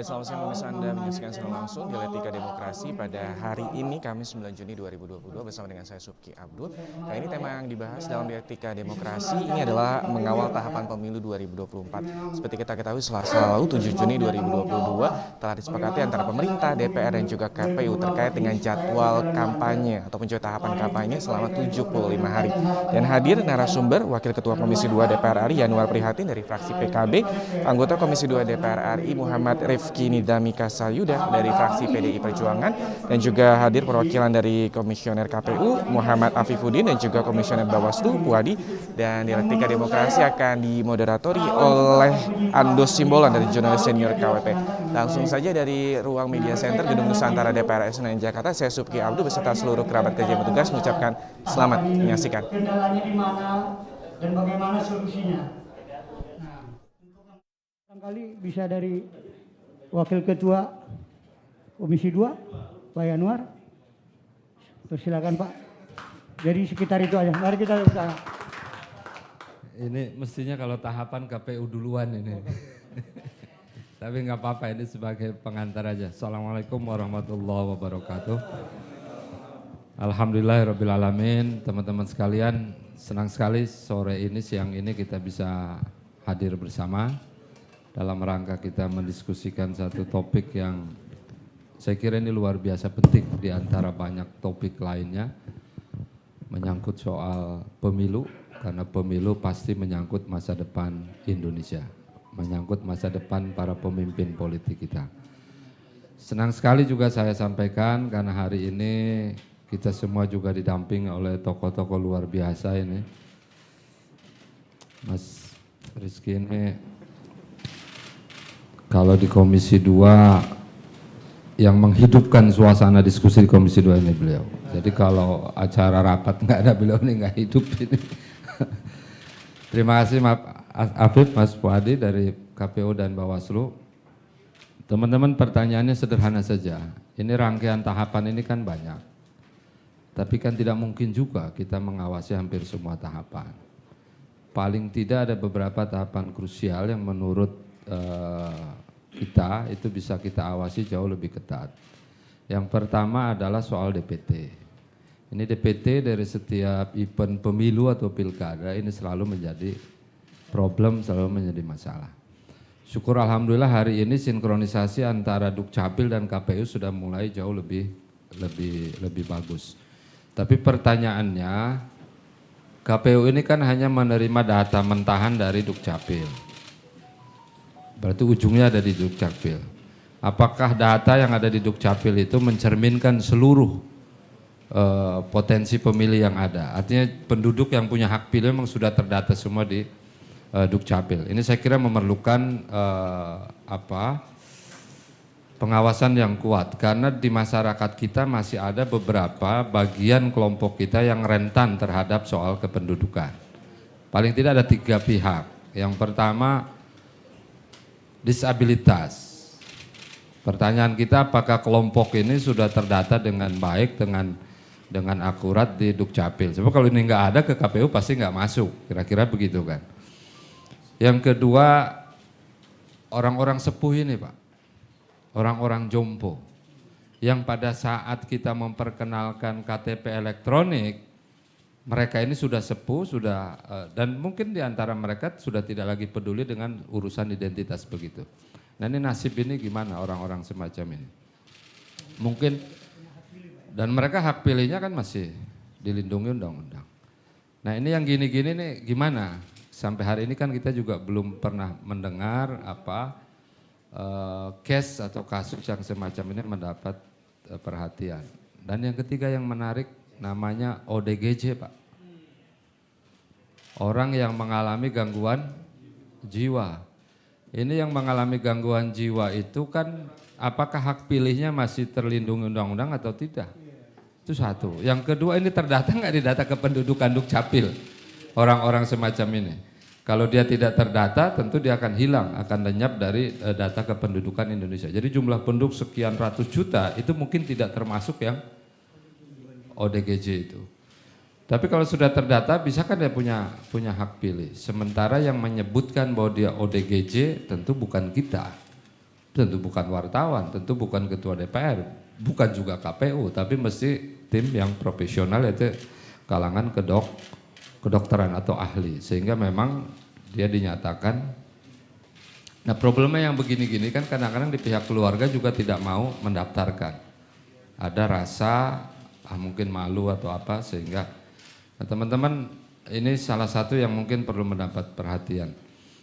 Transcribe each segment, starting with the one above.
Selamat siang pemirsa, Anda menyaksikan secara langsung di Etika Demokrasi pada hari ini, Kamis 9 Juni 2022 bersama dengan saya Subki Abdul. Kali ini tema yang dibahas dalam Etika Demokrasi ini adalah mengawal tahapan pemilu 2024. Seperti kita ketahui, Selasa lalu 7 Juni 2022 telah disepakati antara pemerintah, DPR dan juga KPU terkait dengan jadwal kampanye ataupun juga tahapan kampanye selama 75 hari. Dan hadir narasumber Wakil Ketua Komisi 2 DPR RI Yanuar Prihatin dari fraksi PKB, anggota Komisi 2 DPR RI Muhammad Rifki Nidami Kasayuda dari fraksi PDI Perjuangan, dan juga hadir perwakilan dari Komisioner KPU Muhammad Afifuddin dan juga Komisioner Bawaslu Puadi. Dan Etika Demokrasi akan dimoderatori oleh Andos Simbolan dari jurnalis senior KWP. Langsung saja dari ruang media center Gedung Nusantara DPR Senayan Jakarta, saya Subki Abdul beserta seluruh kerabat kerja yang bertugas mengucapkan selamat menyaksikan. Kendalanya di mana dan bagaimana solusinya? Barangkali bisa dari Wakil Ketua Komisi 2, Pak Yanuar. Silakan Pak. Jadi sekitar itu aja. Mari kita bicara. Ini mestinya kalau tahapan KPU duluan ini. Tapi nggak apa-apa, ini sebagai pengantar aja. Assalamualaikum warahmatullahi wabarakatuh. Alhamdulillahirrabbilalamin. Teman-teman sekalian, senang sekali sore ini, siang ini kita bisa hadir bersama dalam rangka kita mendiskusikan satu topik yang saya kira ini luar biasa penting di antara banyak topik lainnya, menyangkut soal pemilu, karena pemilu pasti menyangkut masa depan Indonesia, menyangkut masa depan para pemimpin politik kita. Senang sekali juga saya sampaikan karena hari ini kita semua juga didampingi oleh tokoh-tokoh luar biasa ini. Mas Rizky ini kalau di Komisi 2 yang menghidupkan suasana diskusi di Komisi 2 ini beliau. Jadi kalau acara rapat nggak ada beliau ini nggak hidup ini. Terima kasih Afif, Mas Puadi dari KPU dan Bawaslu. Teman-teman, pertanyaannya sederhana saja. Ini rangkaian tahapan ini kan banyak. Tapi kan tidak mungkin juga kita mengawasi hampir semua tahapan. Paling tidak ada beberapa tahapan krusial yang menurut kita itu bisa kita awasi jauh lebih ketat. Yang pertama adalah soal DPT. Ini DPT dari setiap event pemilu atau pilkada ini selalu menjadi problem, selalu menjadi masalah. Syukur alhamdulillah hari ini sinkronisasi antara Dukcapil dan KPU sudah mulai jauh lebih bagus. Tapi pertanyaannya, KPU ini kan hanya menerima data mentahan dari Dukcapil. Berarti ujungnya ada di Dukcapil. Apakah data yang ada di Dukcapil itu mencerminkan seluruh potensi pemilih yang ada? Artinya penduduk yang punya hak pilih memang sudah terdata semua di Dukcapil. Ini saya kira memerlukan pengawasan yang kuat, karena di masyarakat kita masih ada beberapa bagian kelompok kita yang rentan terhadap soal kependudukan. Paling tidak ada 3 pihak. Yang pertama, disabilitas. Pertanyaan kita, apakah kelompok ini sudah terdata dengan baik, dengan akurat di Dukcapil? Sebab kalau ini nggak ada, ke KPU pasti nggak masuk, kira-kira begitu kan. Yang kedua, orang-orang sepuh ini Pak, orang-orang jompo, yang pada saat kita memperkenalkan KTP elektronik, mereka ini sudah sepuh, dan mungkin di antara mereka sudah tidak lagi peduli dengan urusan identitas begitu. Nah ini nasib ini gimana orang-orang semacam ini? Mungkin, dan mereka hak pilihnya kan masih dilindungi undang-undang. Nah ini yang gini-gini nih gimana? Sampai hari ini kan kita juga belum pernah mendengar case atau kasus yang semacam ini mendapat perhatian. Dan yang ketiga yang menarik, namanya ODGJ Pak. Orang yang mengalami gangguan jiwa. Ini yang mengalami gangguan jiwa itu kan apakah hak pilihnya masih terlindungi undang-undang atau tidak? Itu satu. Yang kedua, ini terdata nggak di data kependudukan Dukcapil orang-orang semacam ini? Kalau dia tidak terdata tentu dia akan hilang, akan lenyap dari data kependudukan Indonesia. Jadi jumlah penduduk sekian ratus juta itu mungkin tidak termasuk yang ODGJ itu. Tapi kalau sudah terdata, bisa kan dia punya hak pilih. Sementara yang menyebutkan bahwa dia ODGJ tentu bukan kita. tentu bukan wartawan, tentu bukan ketua DPR, bukan juga KPU, tapi mesti tim yang profesional, yaitu kalangan kedokteran atau ahli, sehingga memang dia dinyatakan. Nah problemnya yang begini-gini kan kadang-kadang di pihak keluarga juga tidak mau mendaftarkan, ada rasa mungkin malu atau apa, sehingga nah, teman-teman ini salah satu yang mungkin perlu mendapat perhatian.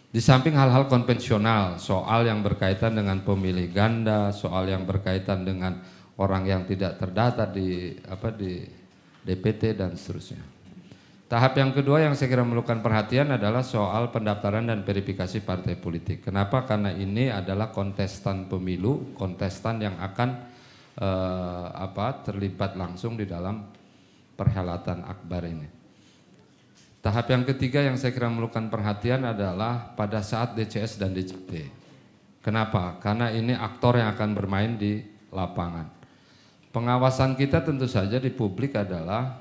Di samping hal-hal konvensional, soal yang berkaitan dengan pemilih ganda, soal yang berkaitan dengan orang yang tidak terdata di DPT dan seterusnya. Tahap yang kedua yang saya kira memerlukan perhatian adalah soal pendaftaran dan verifikasi partai politik. Kenapa? Karena ini adalah kontestan pemilu, kontestan yang akan terlibat langsung di dalam perhelatan akbar ini. Tahap yang ketiga yang saya kira memerlukan perhatian adalah pada saat DCS dan DCT. Kenapa? Karena ini aktor yang akan bermain di lapangan. Pengawasan kita tentu saja di publik adalah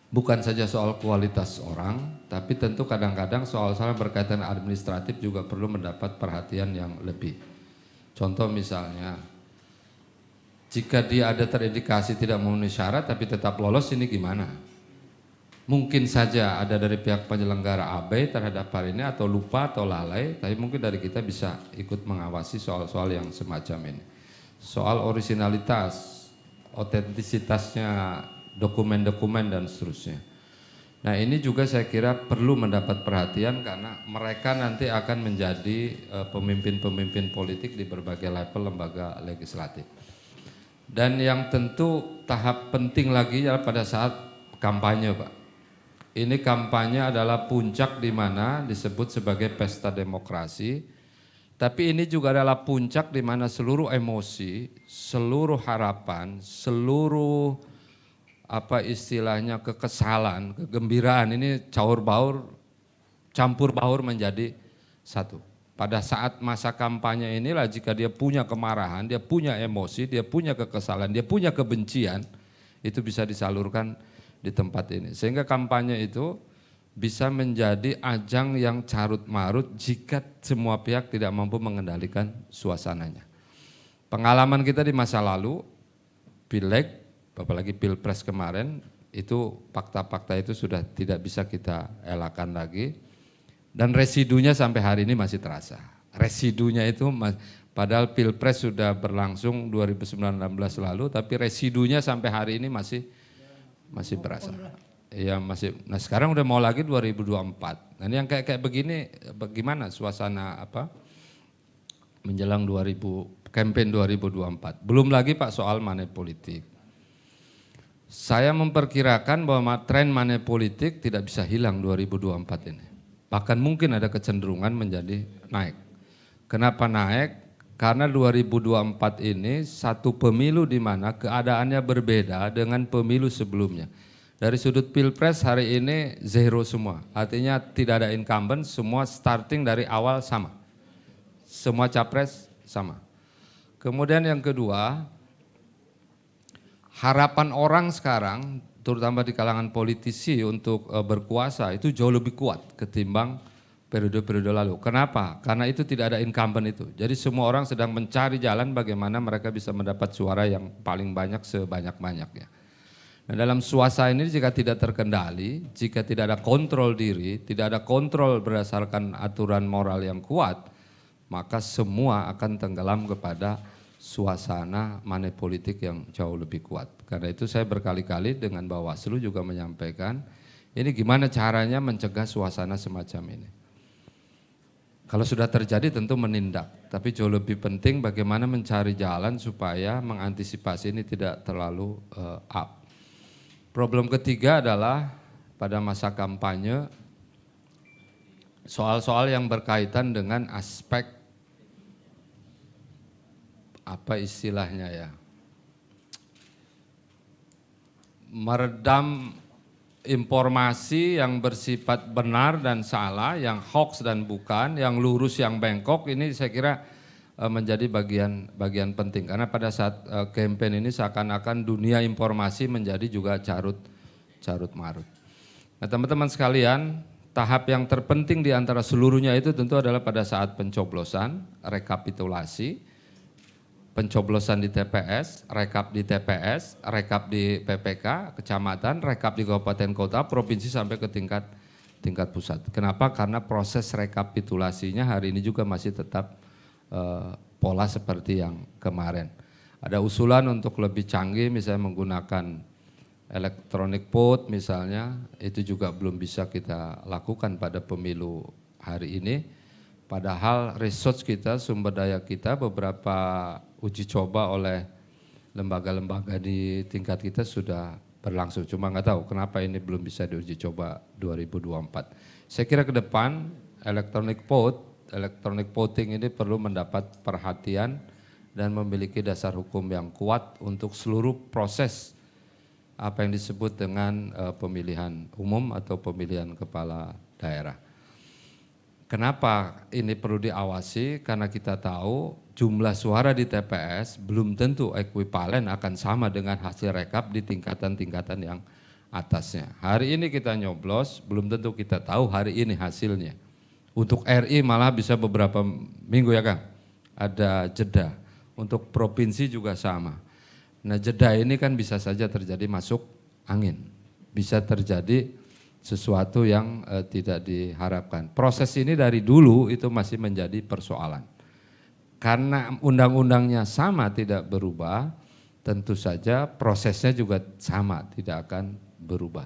bukan saja soal kualitas orang, tapi tentu kadang-kadang soal-soal berkaitan administratif juga perlu mendapat perhatian yang lebih. Contoh misalnya, jika dia ada terindikasi tidak memenuhi syarat tapi tetap lolos, ini gimana? Mungkin saja ada dari pihak penyelenggara abai terhadap hal ini atau lupa atau lalai, tapi mungkin dari kita bisa ikut mengawasi soal-soal yang semacam ini. Soal originalitas, otentisitasnya dokumen-dokumen dan seterusnya. Nah ini juga saya kira perlu mendapat perhatian karena mereka nanti akan menjadi pemimpin-pemimpin politik di berbagai level lembaga legislatif. Dan yang tentu tahap penting lagi adalah pada saat kampanye, Pak. Ini kampanye adalah puncak di mana disebut sebagai pesta demokrasi, tapi ini juga adalah puncak di mana seluruh emosi, seluruh harapan, seluruh kekesalan, kegembiraan ini campur baur menjadi satu. Pada saat masa kampanye inilah jika dia punya kemarahan, dia punya emosi, dia punya kekesalan, dia punya kebencian, itu bisa disalurkan di tempat ini. Sehingga kampanye itu bisa menjadi ajang yang carut marut jika semua pihak tidak mampu mengendalikan suasananya. Pengalaman kita di masa lalu, Pileg, apalagi Pilpres kemarin, itu fakta-fakta itu sudah tidak bisa kita elakkan lagi. Dan residunya sampai hari ini masih terasa. Residunya itu, padahal Pilpres sudah berlangsung 2019 lalu, tapi residunya sampai hari ini masih berasa. Ya masih. Nah sekarang udah mau lagi 2024. Nah ini yang kayak begini, bagaimana suasana menjelang campaign 2024. Belum lagi Pak soal money politik. Saya memperkirakan bahwa tren money politik tidak bisa hilang 2024 ini. Bahkan mungkin ada kecenderungan menjadi naik. Kenapa naik? Karena 2024 ini satu pemilu di mana keadaannya berbeda dengan pemilu sebelumnya. Dari sudut Pilpres hari ini zero semua, artinya tidak ada incumbent, semua starting dari awal sama. Semua capres sama. Kemudian yang kedua, harapan orang sekarang, terutama di kalangan politisi untuk berkuasa itu jauh lebih kuat ketimbang periode-periode lalu. Kenapa? Karena itu tidak ada incumbent itu. Jadi semua orang sedang mencari jalan bagaimana mereka bisa mendapat suara yang paling banyak sebanyak-banyaknya. Nah dalam suasana ini jika tidak terkendali, jika tidak ada kontrol diri, tidak ada kontrol berdasarkan aturan moral yang kuat, maka semua akan tenggelam kepada suasana money politik yang jauh lebih kuat. Karena itu saya berkali-kali dengan Bawaslu juga menyampaikan, ini gimana caranya mencegah suasana semacam ini. Kalau sudah terjadi tentu menindak, tapi jauh lebih penting bagaimana mencari jalan supaya mengantisipasi ini tidak terlalu up. Problem ketiga adalah pada masa kampanye, soal-soal yang berkaitan dengan aspek, apa istilahnya ya, meredam informasi yang bersifat benar dan salah, yang hoax dan bukan, yang lurus yang bengkok, ini saya kira menjadi bagian penting. Karena pada saat campaign ini seakan-akan dunia informasi menjadi juga carut marut. Nah teman-teman sekalian, tahap yang terpenting di antara seluruhnya itu tentu adalah pada saat pencoblosan, rekapitulasi, pencoblosan di TPS, rekap di TPS, rekap di PPK, kecamatan, rekap di kabupaten kota, provinsi sampai ke tingkat pusat. Kenapa? Karena proses rekapitulasinya hari ini juga masih tetap pola seperti yang kemarin. Ada usulan untuk lebih canggih misalnya menggunakan electronic vote misalnya, itu juga belum bisa kita lakukan pada pemilu hari ini. Padahal resource kita, sumber daya kita beberapa uji coba oleh lembaga-lembaga di tingkat kita sudah berlangsung. Cuma nggak tahu kenapa ini belum bisa diuji coba 2024. Saya kira ke depan electronic voting ini perlu mendapat perhatian dan memiliki dasar hukum yang kuat untuk seluruh proses apa yang disebut dengan pemilihan umum atau pemilihan kepala daerah. Kenapa ini perlu diawasi? Karena kita tahu jumlah suara di TPS belum tentu ekuivalen akan sama dengan hasil rekap di tingkatan-tingkatan yang atasnya. Hari ini kita nyoblos, belum tentu kita tahu hari ini hasilnya. Untuk RI malah bisa beberapa minggu ya Kang, ada jeda. Untuk provinsi juga sama. Nah jeda ini kan bisa saja terjadi masuk angin, bisa terjadi sesuatu yang tidak diharapkan. Proses ini dari dulu itu masih menjadi persoalan. Karena undang-undangnya sama tidak berubah, tentu saja prosesnya juga sama tidak akan berubah.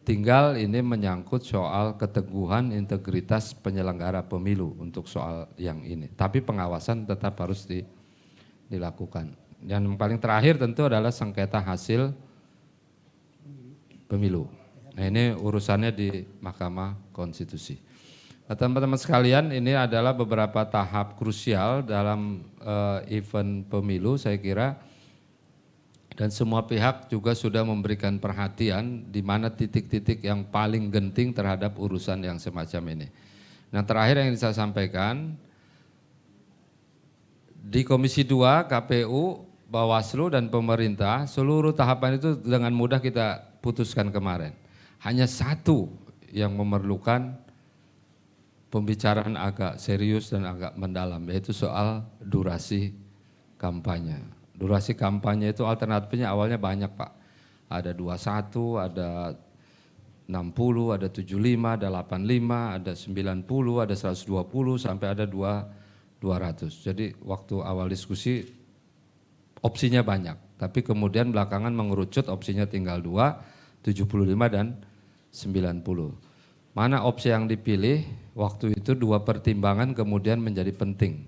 Tinggal ini menyangkut soal keteguhan integritas penyelenggara pemilu untuk soal yang ini. Tapi pengawasan tetap harus dilakukan. Yang paling terakhir tentu adalah sengketa hasil pemilu. Nah ini urusannya di Mahkamah Konstitusi. Nah, teman-teman sekalian, ini adalah beberapa tahap krusial dalam event pemilu saya kira. Dan semua pihak juga sudah memberikan perhatian di mana titik-titik yang paling genting terhadap urusan yang semacam ini. Nah terakhir yang saya sampaikan, di Komisi 2, KPU, Bawaslu dan pemerintah, seluruh tahapan itu dengan mudah kita putuskan kemarin. Hanya satu yang memerlukan pembicaraan agak serius dan agak mendalam, yaitu soal durasi kampanye. Durasi kampanye itu alternatifnya awalnya banyak Pak. Ada 21, ada 60, ada 75, ada 85, ada 90, ada 120, sampai ada 200. Jadi waktu awal diskusi opsinya banyak, tapi kemudian belakangan mengerucut opsinya tinggal 2, 75 dan 90. Mana opsi yang dipilih? Waktu itu dua pertimbangan kemudian menjadi penting.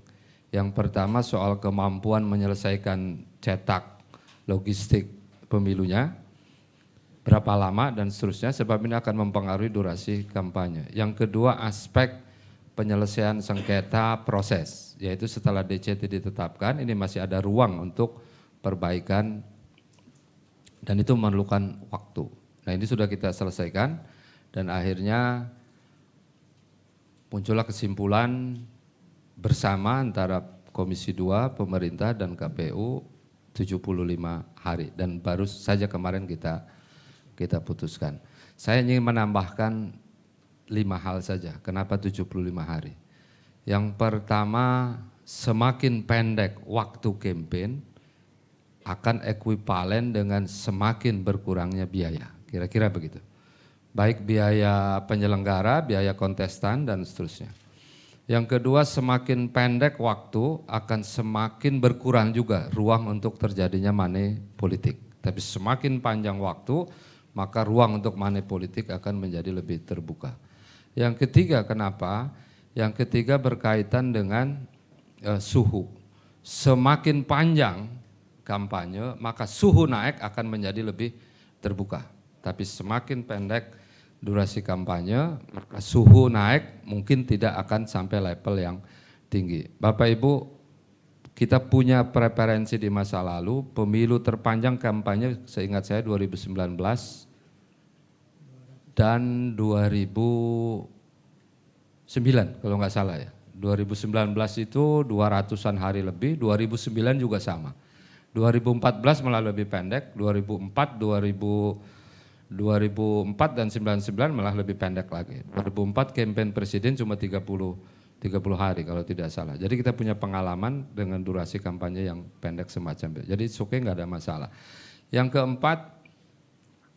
Yang pertama soal kemampuan menyelesaikan cetak logistik pemilunya, berapa lama dan seterusnya, sebab ini akan mempengaruhi durasi kampanye. Yang kedua aspek penyelesaian sengketa proses, yaitu setelah DCT ditetapkan ini masih ada ruang untuk perbaikan dan itu memerlukan waktu. Nah ini sudah kita selesaikan dan akhirnya muncullah kesimpulan bersama antara Komisi 2, pemerintah dan KPU 75 hari dan baru saja kemarin kita putuskan. Saya ingin menambahkan 5 hal saja, kenapa 75 hari. Yang pertama, semakin pendek waktu kampanye akan ekuivalen dengan semakin berkurangnya biaya, kira-kira begitu. Baik biaya penyelenggara, biaya kontestan dan seterusnya. Yang kedua, semakin pendek waktu akan semakin berkurang juga ruang untuk terjadinya money politik. Tapi semakin panjang waktu, maka ruang untuk money politik akan menjadi lebih terbuka. Yang ketiga, kenapa? Yang ketiga berkaitan dengan suhu. Semakin panjang kampanye, maka suhu naik akan menjadi lebih terbuka. Tapi semakin pendek durasi kampanye, maka suhu naik mungkin tidak akan sampai level yang tinggi. Bapak Ibu, kita punya preferensi di masa lalu, pemilu terpanjang kampanye seingat saya 2019 dan 2009 kalau nggak salah ya. 2019 itu 200-an hari lebih, 2009 juga sama. 2014 malah lebih pendek, 2004, 2015 2004 dan 99 malah lebih pendek lagi. 2004 campaign presiden cuma 30 hari kalau tidak salah. Jadi kita punya pengalaman dengan durasi kampanye yang pendek semacam itu. Jadi oke, nggak ada masalah.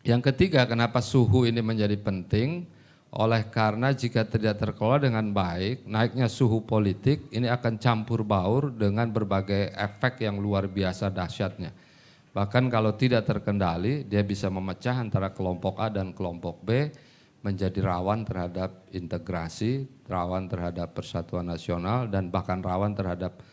Yang ketiga, kenapa suhu ini menjadi penting? Oleh karena jika tidak terkelola dengan baik, naiknya suhu politik ini akan campur baur dengan berbagai efek yang luar biasa dahsyatnya. Bahkan kalau tidak terkendali, dia bisa memecah antara kelompok A dan kelompok B, menjadi rawan terhadap integrasi, rawan terhadap persatuan nasional, dan bahkan rawan terhadap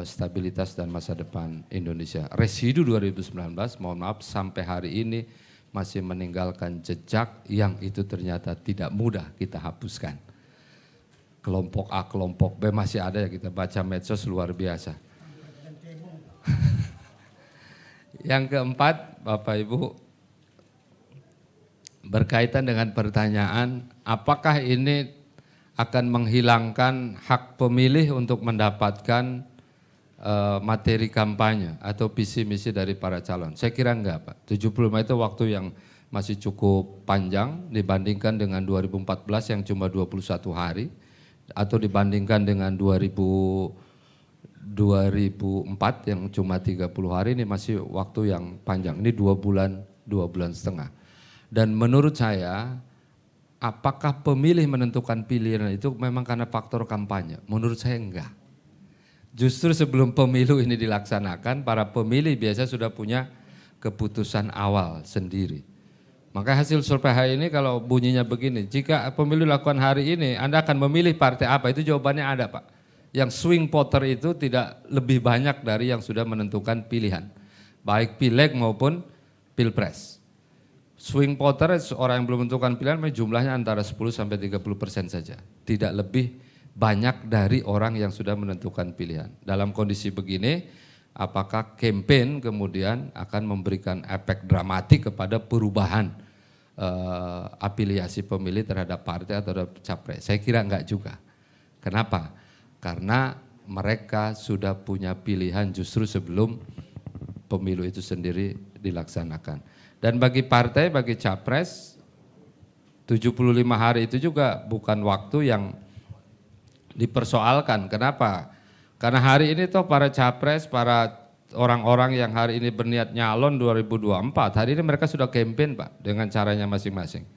stabilitas dan masa depan Indonesia. Residu 2019, mohon maaf, sampai hari ini masih meninggalkan jejak yang itu ternyata tidak mudah kita hapuskan. Kelompok A, kelompok B masih ada ya, kita baca medsos luar biasa. Yang keempat, Bapak Ibu, berkaitan dengan pertanyaan apakah ini akan menghilangkan hak pemilih untuk mendapatkan materi kampanye atau visi misi dari para calon. Saya kira enggak, Pak. 75 itu waktu yang masih cukup panjang dibandingkan dengan 2014 yang cuma 21 hari atau dibandingkan dengan 2004 yang cuma 30 hari, ini masih waktu yang panjang. Ini 2 bulan setengah. Dan menurut saya, apakah pemilih menentukan pilihan itu memang karena faktor kampanye? Menurut saya enggak. Justru sebelum pemilu ini dilaksanakan, para pemilih biasa sudah punya keputusan awal sendiri. Maka hasil survei hari ini kalau bunyinya begini, jika pemilu dilakukan hari ini, Anda akan memilih partai apa? Itu jawabannya ada, Pak. Yang swing voter itu tidak lebih banyak dari yang sudah menentukan pilihan, baik pileg maupun pilpres. Swing voter, orang yang belum menentukan pilihan, jumlahnya antara 10-30% saja, tidak lebih banyak dari orang yang sudah menentukan pilihan. Dalam kondisi begini, apakah campaign kemudian akan memberikan efek dramatik kepada perubahan afiliasi pemilih terhadap partai atau terhadap capres? Saya kira enggak juga. Kenapa? Karena mereka sudah punya pilihan justru sebelum pemilu itu sendiri dilaksanakan. Dan bagi partai, bagi capres, 75 hari itu juga bukan waktu yang dipersoalkan. Kenapa? Karena hari ini toh para capres, para orang-orang yang hari ini berniat nyalon 2024, hari ini mereka sudah campaign, Pak, dengan caranya masing-masing.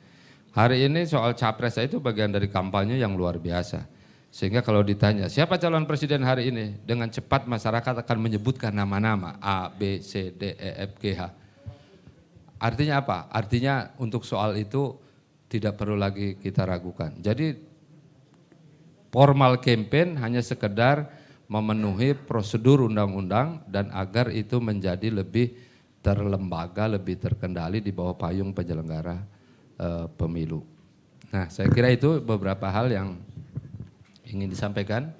Hari ini soal capres itu bagian dari kampanye yang luar biasa. Sehingga kalau ditanya siapa calon presiden hari ini, dengan cepat masyarakat akan menyebutkan nama-nama A, B, C, D, E, F, G, H. Artinya apa? Artinya untuk soal itu tidak perlu lagi kita ragukan. Jadi formal campaign hanya sekedar memenuhi prosedur undang-undang dan agar itu menjadi lebih terlembaga, lebih terkendali di bawah payung penyelenggara pemilu. Nah, saya kira itu beberapa hal yang ingin disampaikan.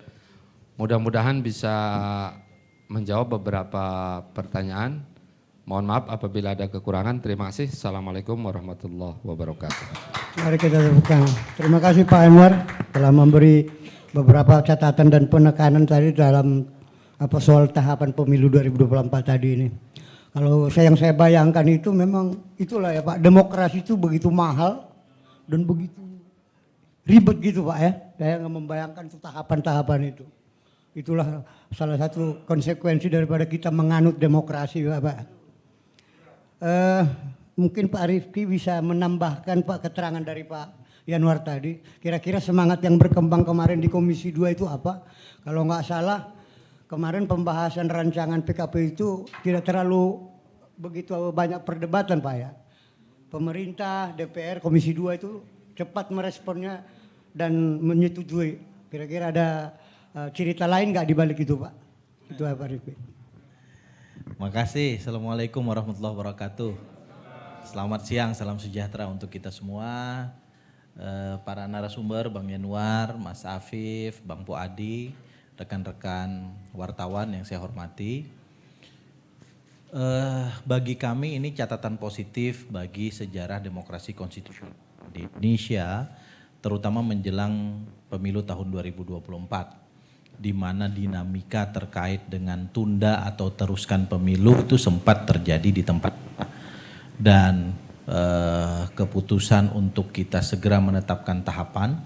Mudah-mudahan bisa menjawab beberapa pertanyaan. Mohon maaf apabila ada kekurangan. Terima kasih. Assalamualaikum warahmatullahi wabarakatuh. Mari kita tepukkan. Terima kasih Pak Anwar telah memberi beberapa catatan dan penekanan tadi dalam soal tahapan pemilu 2024 tadi ini. Kalau yang saya bayangkan itu memang itulah ya Pak, demokrasi itu begitu mahal dan begitu ribet gitu Pak ya. Saya nggak membayangkan itu tahapan-tahapan itu. Itulah salah satu konsekuensi daripada kita menganut demokrasi Pak. Mungkin Pak Rifki bisa menambahkan Pak keterangan dari Pak Yanuar tadi, kira-kira semangat yang berkembang kemarin di Komisi 2 itu apa? Kalau nggak salah kemarin pembahasan rancangan PKP itu tidak terlalu begitu banyak perdebatan Pak ya. Pemerintah, DPR, Komisi 2 itu cepat meresponnya dan menyetujui. Kira-kira ada cerita lain nggak di balik itu Pak? Itu Pak Rifki. Makasih. Assalamualaikum warahmatullahi wabarakatuh. Selamat siang, salam sejahtera untuk kita semua. Para narasumber, Bang Yanuar, Mas Afif, Bang Puadi, rekan-rekan wartawan yang saya hormati. Bagi kami ini catatan positif bagi sejarah demokrasi konstitusional di Indonesia, terutama menjelang pemilu tahun 2024, di mana dinamika terkait dengan tunda atau teruskan pemilu itu sempat terjadi di tempat. Dan keputusan untuk kita segera menetapkan tahapan.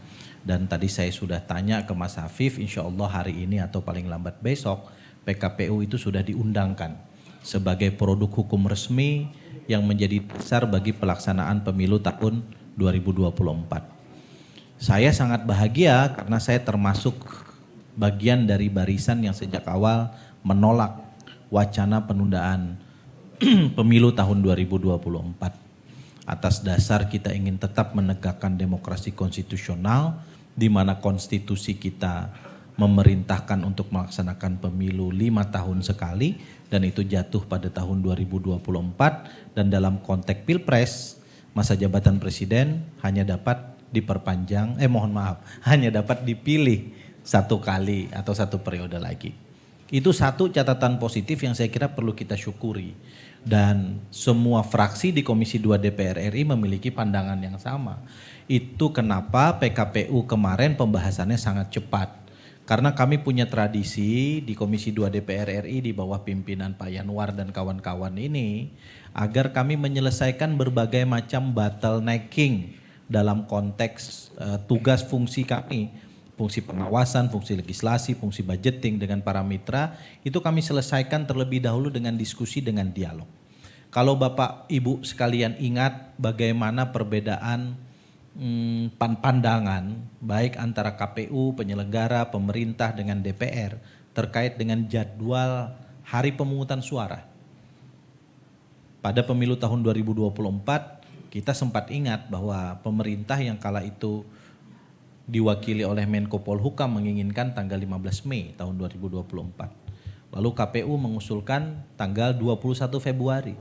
Dan tadi saya sudah tanya ke Mas Afif, insya Allah hari ini atau paling lambat besok PKPU itu sudah diundangkan sebagai produk hukum resmi yang menjadi dasar bagi pelaksanaan pemilu tahun 2024. Saya sangat bahagia karena saya termasuk bagian dari barisan yang sejak awal menolak wacana penundaan pemilu tahun 2024. Atas dasar kita ingin tetap menegakkan demokrasi konstitusional di mana konstitusi kita memerintahkan untuk melaksanakan pemilu 5 tahun sekali dan itu jatuh pada tahun 2024 dan dalam konteks Pilpres masa jabatan presiden hanya dapat diperpanjang, hanya dapat dipilih 1 kali atau 1 periode lagi. Itu satu catatan positif yang saya kira perlu kita syukuri. Dan semua fraksi di Komisi 2 DPR RI memiliki pandangan yang sama. Itu kenapa PKPU kemarin pembahasannya sangat cepat. Karena kami punya tradisi di Komisi 2 DPR RI di bawah pimpinan Pak Yanwar dan kawan-kawan ini agar kami menyelesaikan berbagai macam bottlenecking dalam konteks tugas fungsi kami, fungsi pengawasan, fungsi legislasi, fungsi budgeting dengan para mitra, itu kami selesaikan terlebih dahulu dengan diskusi, dengan dialog. Kalau Bapak Ibu sekalian ingat bagaimana perbedaan pandangan baik antara KPU, penyelenggara, pemerintah dengan DPR terkait dengan jadwal hari pemungutan suara. Pada pemilu tahun 2024 kita sempat ingat bahwa pemerintah yang kala itu diwakili oleh Menko Polhukam menginginkan tanggal 15 Mei tahun 2024. Lalu KPU mengusulkan tanggal 21 Februari.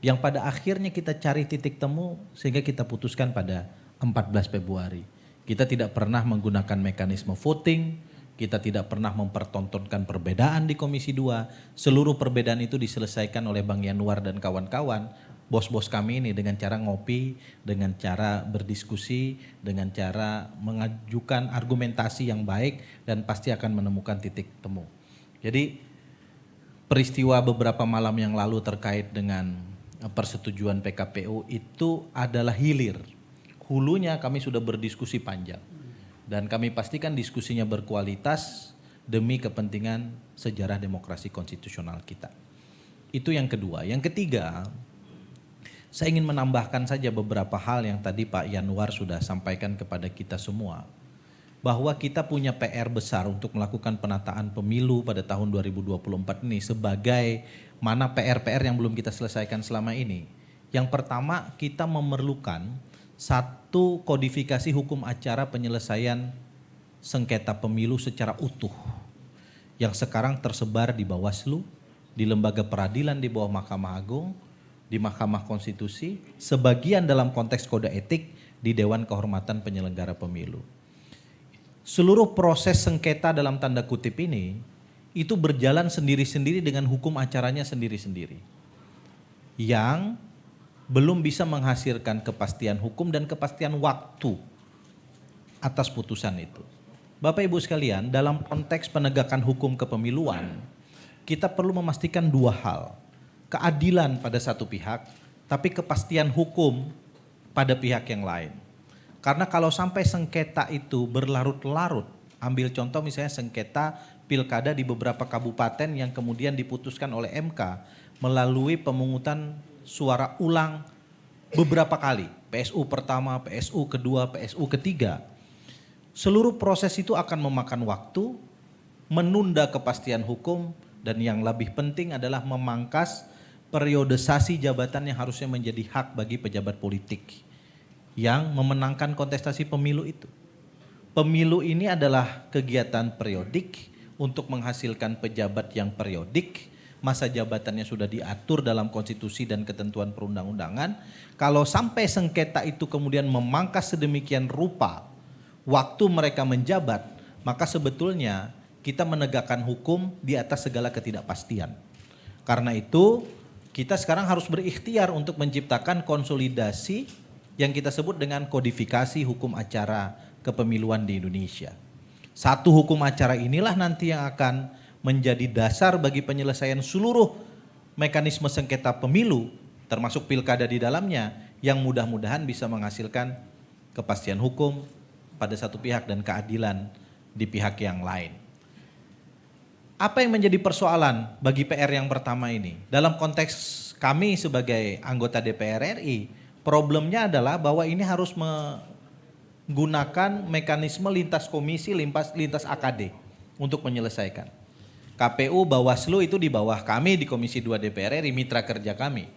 Yang pada akhirnya kita cari titik temu sehingga kita putuskan pada 14 Februari. Kita tidak pernah menggunakan mekanisme voting, kita tidak pernah mempertontonkan perbedaan di Komisi 2. Seluruh perbedaan itu diselesaikan oleh Bang Yanwar dan kawan-kawan, bos-bos kami ini dengan cara ngopi, dengan cara berdiskusi, dengan cara mengajukan argumentasi yang baik dan pasti akan menemukan titik temu. Jadi peristiwa beberapa malam yang lalu terkait dengan persetujuan PKPU itu adalah hilir. Hulunya kami sudah berdiskusi panjang dan kami pastikan diskusinya berkualitas demi kepentingan sejarah demokrasi konstitusional kita. Itu yang kedua. Yang ketiga, saya ingin menambahkan saja beberapa hal yang tadi Pak Yanwar sudah sampaikan kepada kita semua. Bahwa kita punya PR besar untuk melakukan penataan pemilu pada tahun 2024 ini sebagai mana PR-PR yang belum kita selesaikan selama ini. Yang pertama, kita memerlukan satu kodifikasi hukum acara penyelesaian sengketa pemilu secara utuh. Yang sekarang tersebar di Bawaslu, di lembaga peradilan di bawah Mahkamah Agung, di Mahkamah Konstitusi, sebagian dalam konteks kode etik di Dewan Kehormatan Penyelenggara Pemilu. Seluruh proses sengketa dalam tanda kutip ini itu berjalan sendiri-sendiri dengan hukum acaranya sendiri-sendiri. Yang belum bisa menghasilkan kepastian hukum dan kepastian waktu atas putusan itu. Bapak Ibu sekalian, dalam konteks penegakan hukum kepemiluan, kita perlu memastikan 2 hal. Keadilan pada satu pihak, tapi kepastian hukum pada pihak yang lain. Karena kalau sampai sengketa itu berlarut-larut, ambil contoh misalnya sengketa pilkada di beberapa kabupaten yang kemudian diputuskan oleh MK melalui pemungutan suara ulang beberapa kali, PSU pertama, PSU kedua, PSU ketiga. Seluruh proses itu akan memakan waktu, menunda kepastian hukum, dan yang lebih penting adalah memangkas periodisasi jabatan yang harusnya menjadi hak bagi pejabat politik yang memenangkan kontestasi pemilu itu. Pemilu ini adalah kegiatan periodik untuk menghasilkan pejabat yang periodik. Masa jabatannya sudah diatur dalam konstitusi dan ketentuan perundang-undangan. Kalau sampai sengketa itu kemudian memangkas sedemikian rupa waktu mereka menjabat, maka sebetulnya kita menegakkan hukum di atas segala ketidakpastian. Karena itu kita sekarang harus berikhtiar untuk menciptakan konsolidasi yang kita sebut dengan kodifikasi hukum acara kepemiluan di Indonesia. Satu hukum acara inilah nanti yang akan menjadi dasar bagi penyelesaian seluruh mekanisme sengketa pemilu, termasuk pilkada di dalamnya, yang mudah-mudahan bisa menghasilkan kepastian hukum pada satu pihak dan keadilan di pihak yang lain. Apa yang menjadi persoalan bagi PR yang pertama ini? Dalam konteks kami sebagai anggota DPR RI, problemnya adalah bahwa ini harus menggunakan mekanisme lintas komisi, lintas AKD untuk menyelesaikan. KPU, Bawaslu itu di bawah kami di Komisi 2 DPR RI, mitra kerja kami.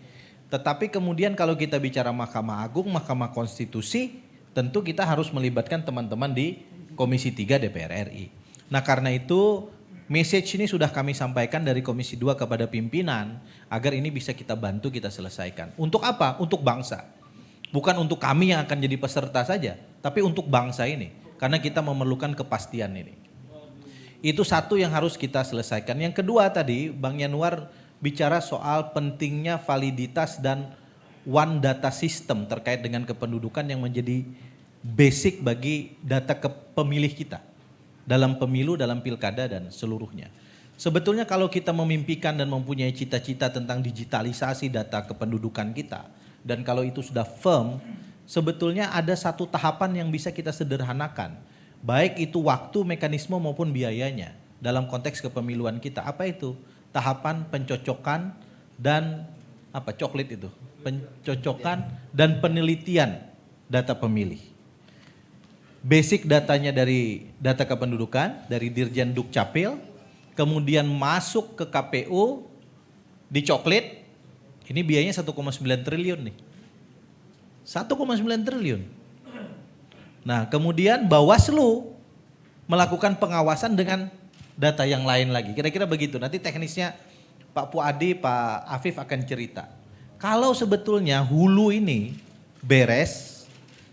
Tetapi kemudian kalau kita bicara Mahkamah Agung, Mahkamah Konstitusi, tentu kita harus melibatkan teman-teman di Komisi 3 DPR RI. Nah karena itu message ini sudah kami sampaikan dari Komisi 2 kepada pimpinan agar ini bisa kita bantu, kita selesaikan. Untuk apa? Untuk bangsa. Bukan untuk kami yang akan jadi peserta saja, tapi untuk bangsa ini. Karena kita memerlukan kepastian ini. Itu satu yang harus kita selesaikan. Yang kedua tadi Bang Yanuar bicara soal pentingnya validitas dan one data system terkait dengan kependudukan yang menjadi basic bagi data pemilih kita. Dalam pemilu, dalam pilkada dan seluruhnya. Sebetulnya kalau kita memimpikan dan mempunyai cita-cita tentang digitalisasi data kependudukan kita. Dan kalau itu sudah firm, sebetulnya ada satu tahapan yang bisa kita sederhanakan. Baik itu waktu, mekanisme maupun biayanya dalam konteks kepemiluan kita. Apa itu? Tahapan pencocokan dan coklit itu? Pencocokan dan penelitian data pemilih. Basic datanya dari data kependudukan, dari Dirjen Dukcapil, kemudian masuk ke KPU, dicoklit, ini biayanya 1,9 triliun nih. 1,9 triliun. Nah kemudian Bawaslu melakukan pengawasan dengan data yang lain lagi. Kira-kira begitu, nanti teknisnya Pak Puadi, Pak Afif akan cerita. Kalau sebetulnya hulu ini beres,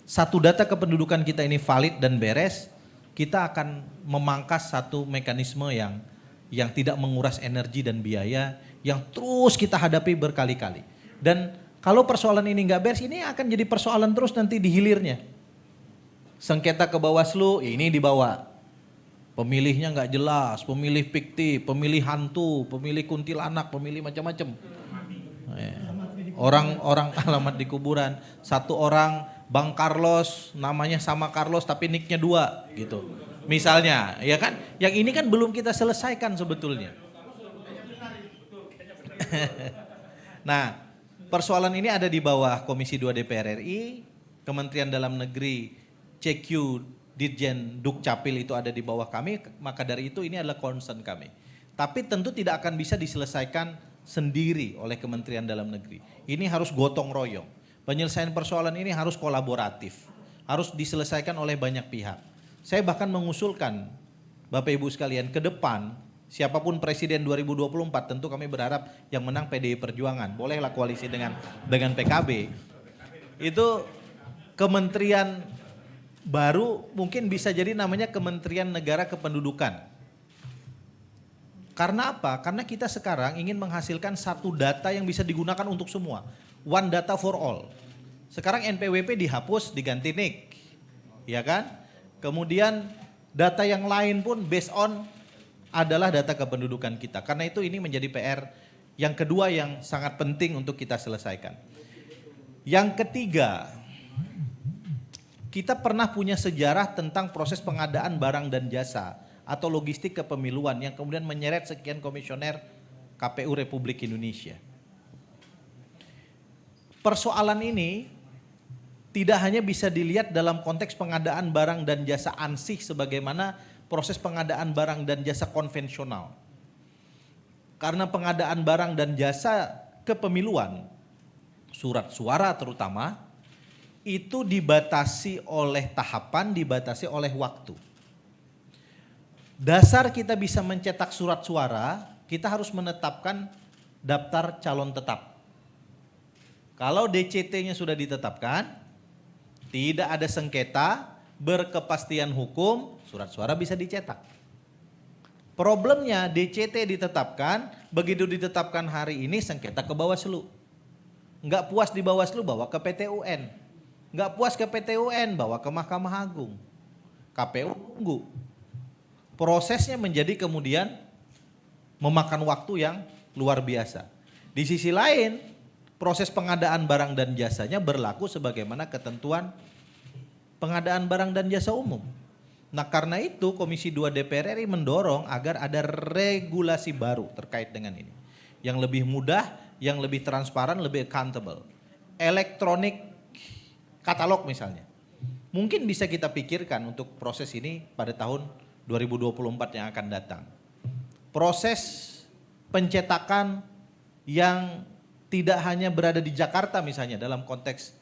satu data kependudukan kita ini valid dan beres, kita akan memangkas satu mekanisme yang tidak menguras energi dan biaya, yang terus kita hadapi berkali-kali. Dan kalau persoalan ini nggak beres, ini akan jadi persoalan terus nanti di hilirnya. Sengketa ke Bawaslu, ini dibawa. Pemilihnya nggak jelas, pemilih fiktif, pemilih hantu, pemilih kuntilanak, pemilih macam-macam. Orang alamat di kuburan. Satu orang Bang Carlos, namanya sama Carlos tapi nicknya 2 gitu. Misalnya, ya kan? Yang ini kan belum kita selesaikan sebetulnya. Nah, persoalan ini ada di bawah Komisi 2 DPR RI, Kementerian Dalam Negeri, CQ, Dirjen Dukcapil itu ada di bawah kami, maka dari itu ini adalah concern kami. Tapi tentu tidak akan bisa diselesaikan sendiri oleh Kementerian Dalam Negeri. Ini harus gotong royong. Penyelesaian persoalan ini harus kolaboratif, harus diselesaikan oleh banyak pihak. Saya bahkan mengusulkan, Bapak Ibu sekalian, ke depan siapapun presiden 2024 tentu kami berharap yang menang PDI Perjuangan. Bolehlah koalisi dengan PKB. Itu kementerian baru mungkin bisa jadi namanya Kementerian Negara Kependudukan. Karena apa? Karena kita sekarang ingin menghasilkan satu data yang bisa digunakan untuk semua. One data for all. Sekarang NPWP dihapus, diganti NIK. Ya kan? Kemudian data yang lain pun based on adalah data kependudukan kita. Karena itu ini menjadi PR yang kedua yang sangat penting untuk kita selesaikan. Yang ketiga, kita pernah punya sejarah tentang proses pengadaan barang dan jasa atau logistik kepemiluan yang kemudian menyeret sekian komisioner KPU Republik Indonesia. Persoalan ini tidak hanya bisa dilihat dalam konteks pengadaan barang dan jasa ansih sebagaimana proses pengadaan barang dan jasa konvensional. Karena pengadaan barang dan jasa kepemiluan, surat suara terutama, itu dibatasi oleh tahapan, dibatasi oleh waktu. Dasar kita bisa mencetak surat suara, kita harus menetapkan daftar calon tetap. Kalau DCT-nya sudah ditetapkan, tidak ada sengketa, berkepastian hukum, surat suara bisa dicetak. Problemnya DCT ditetapkan, begitu ditetapkan hari ini sengketa ke Bawaslu. Enggak puas di Bawaslu, bawa ke PT UN. Enggak puas ke PT UN, bawa ke Mahkamah Agung. KPU tunggu. Prosesnya menjadi kemudian memakan waktu yang luar biasa. Di sisi lain, proses pengadaan barang dan jasanya berlaku sebagaimana ketentuan pengadaan barang dan jasa umum. Nah karena itu Komisi 2 DPR RI mendorong agar ada regulasi baru terkait dengan ini. Yang lebih mudah, yang lebih transparan, lebih accountable. Elektronik katalog misalnya. Mungkin bisa kita pikirkan untuk proses ini pada tahun 2024 yang akan datang. Proses pencetakan yang tidak hanya berada di Jakarta misalnya dalam konteks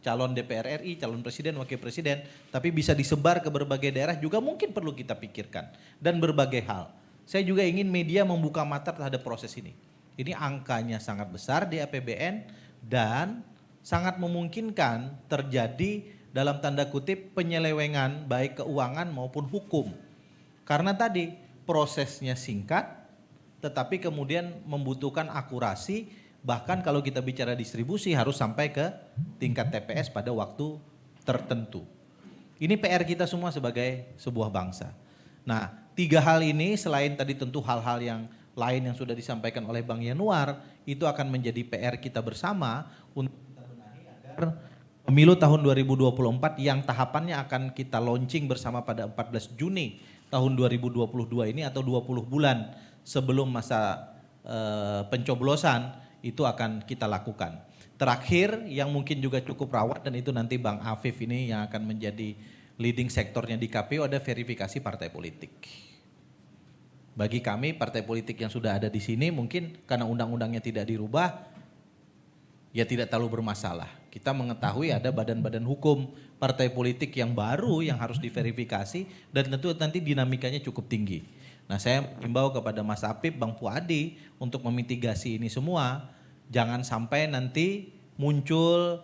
calon DPR RI, calon presiden, wakil presiden, tapi bisa disebar ke berbagai daerah juga mungkin perlu kita pikirkan dan berbagai hal. Saya juga ingin media membuka mata terhadap proses ini. Ini angkanya sangat besar di APBN dan sangat memungkinkan terjadi dalam tanda kutip penyelewengan baik keuangan maupun hukum. Karena tadi prosesnya singkat tetapi kemudian membutuhkan akurasi, bahkan kalau kita bicara distribusi harus sampai ke tingkat TPS pada waktu tertentu. Ini PR kita semua sebagai sebuah bangsa. Nah, 3 hal ini selain tadi tentu hal-hal yang lain yang sudah disampaikan oleh Bang Yanuar, itu akan menjadi PR kita bersama untuk kita benahi agar pemilu tahun 2024 yang tahapannya akan kita launching bersama pada 14 Juni tahun 2022 ini atau 20 bulan sebelum masa pencoblosan itu akan kita lakukan. Terakhir yang mungkin juga cukup rawat dan itu nanti Bang Afif ini yang akan menjadi leading sektornya di KPU ada verifikasi partai politik. Bagi kami partai politik yang sudah ada di sini mungkin karena undang-undangnya tidak dirubah ya tidak terlalu bermasalah. Kita mengetahui ada badan-badan hukum partai politik yang baru yang harus diverifikasi dan tentu nanti dinamikanya cukup tinggi. Nah saya himbau kepada Mas Apip, Bang Puadi untuk memitigasi ini semua. Jangan sampai nanti muncul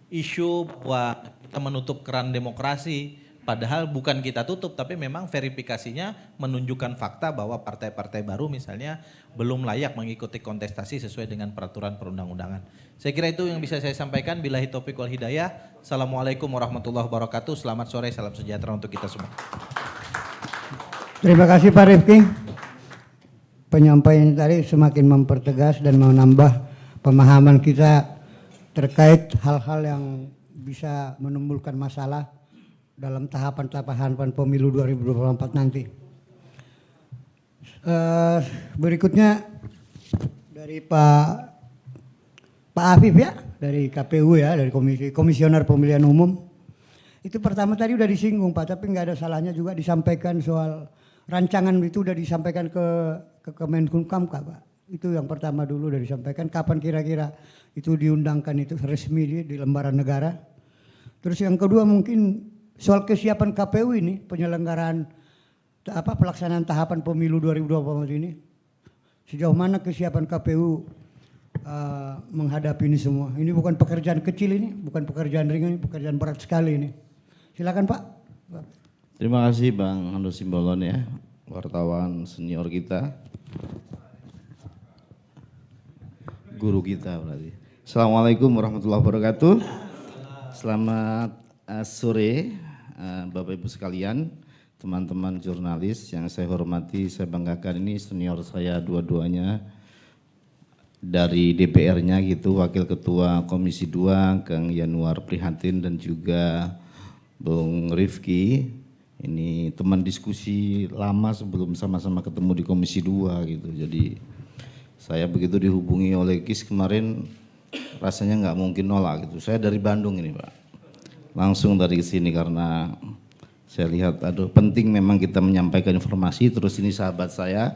isu bahwa kita menutup keran demokrasi. Padahal bukan kita tutup tapi memang verifikasinya menunjukkan fakta bahwa partai-partai baru misalnya belum layak mengikuti kontestasi sesuai dengan peraturan perundang-undangan. Saya kira itu yang bisa saya sampaikan. Billahi taufiq wal hidayah. Assalamualaikum warahmatullahi wabarakatuh. Selamat sore, salam sejahtera untuk kita semua. Terima kasih Pak Rifki. Penyampaian tadi semakin mempertegas dan menambah pemahaman kita terkait hal-hal yang bisa menimbulkan masalah dalam tahapan-tahapan pemilu 2024 nanti. Berikutnya dari Pak Afif ya, dari KPU ya, dari Komisioner Pemilihan Umum. Itu pertama tadi udah disinggung Pak, tapi nggak ada salahnya juga disampaikan soal rancangan itu udah disampaikan ke Kemenkumham Pak. Itu yang pertama dulu udah disampaikan, kapan kira-kira itu diundangkan itu resmi di lembaran negara. Terus yang kedua mungkin soal kesiapan KPU ini, penyelenggaraan pelaksanaan tahapan pemilu 2024 ini. Sejauh mana kesiapan KPU menghadapi ini semua. Ini bukan pekerjaan kecil ini, bukan pekerjaan ringan, ini pekerjaan berat sekali ini. Silakan Pak. Terima kasih Bang Ando Simbolon ya, wartawan senior kita. Guru kita berarti. Assalamualaikum warahmatullahi wabarakatuh. Selamat sore Bapak Ibu sekalian, teman-teman jurnalis yang saya hormati, saya banggakan ini senior saya dua-duanya dari DPR-nya gitu, Wakil Ketua Komisi 2 Kang Yanuar Prihatin dan juga Bung Rifki. Ini teman diskusi lama sebelum sama-sama ketemu di Komisi 2 gitu. Jadi saya begitu dihubungi oleh KIS kemarin rasanya nggak mungkin nolak gitu. Saya dari Bandung ini Pak. Langsung dari sini karena saya lihat aduh penting memang kita menyampaikan informasi. Terus ini sahabat saya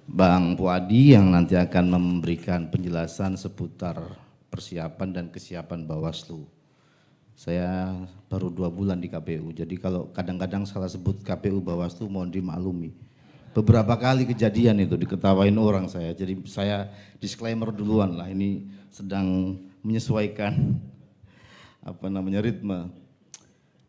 Bang Puadi yang nanti akan memberikan penjelasan seputar persiapan dan kesiapan Bawaslu. Saya baru 2 bulan di KPU, jadi kalau kadang-kadang salah sebut KPU Bawaslu mohon dimaklumi. Beberapa kali kejadian itu diketawain orang saya, jadi saya disclaimer duluan lah, ini sedang menyesuaikan ritme.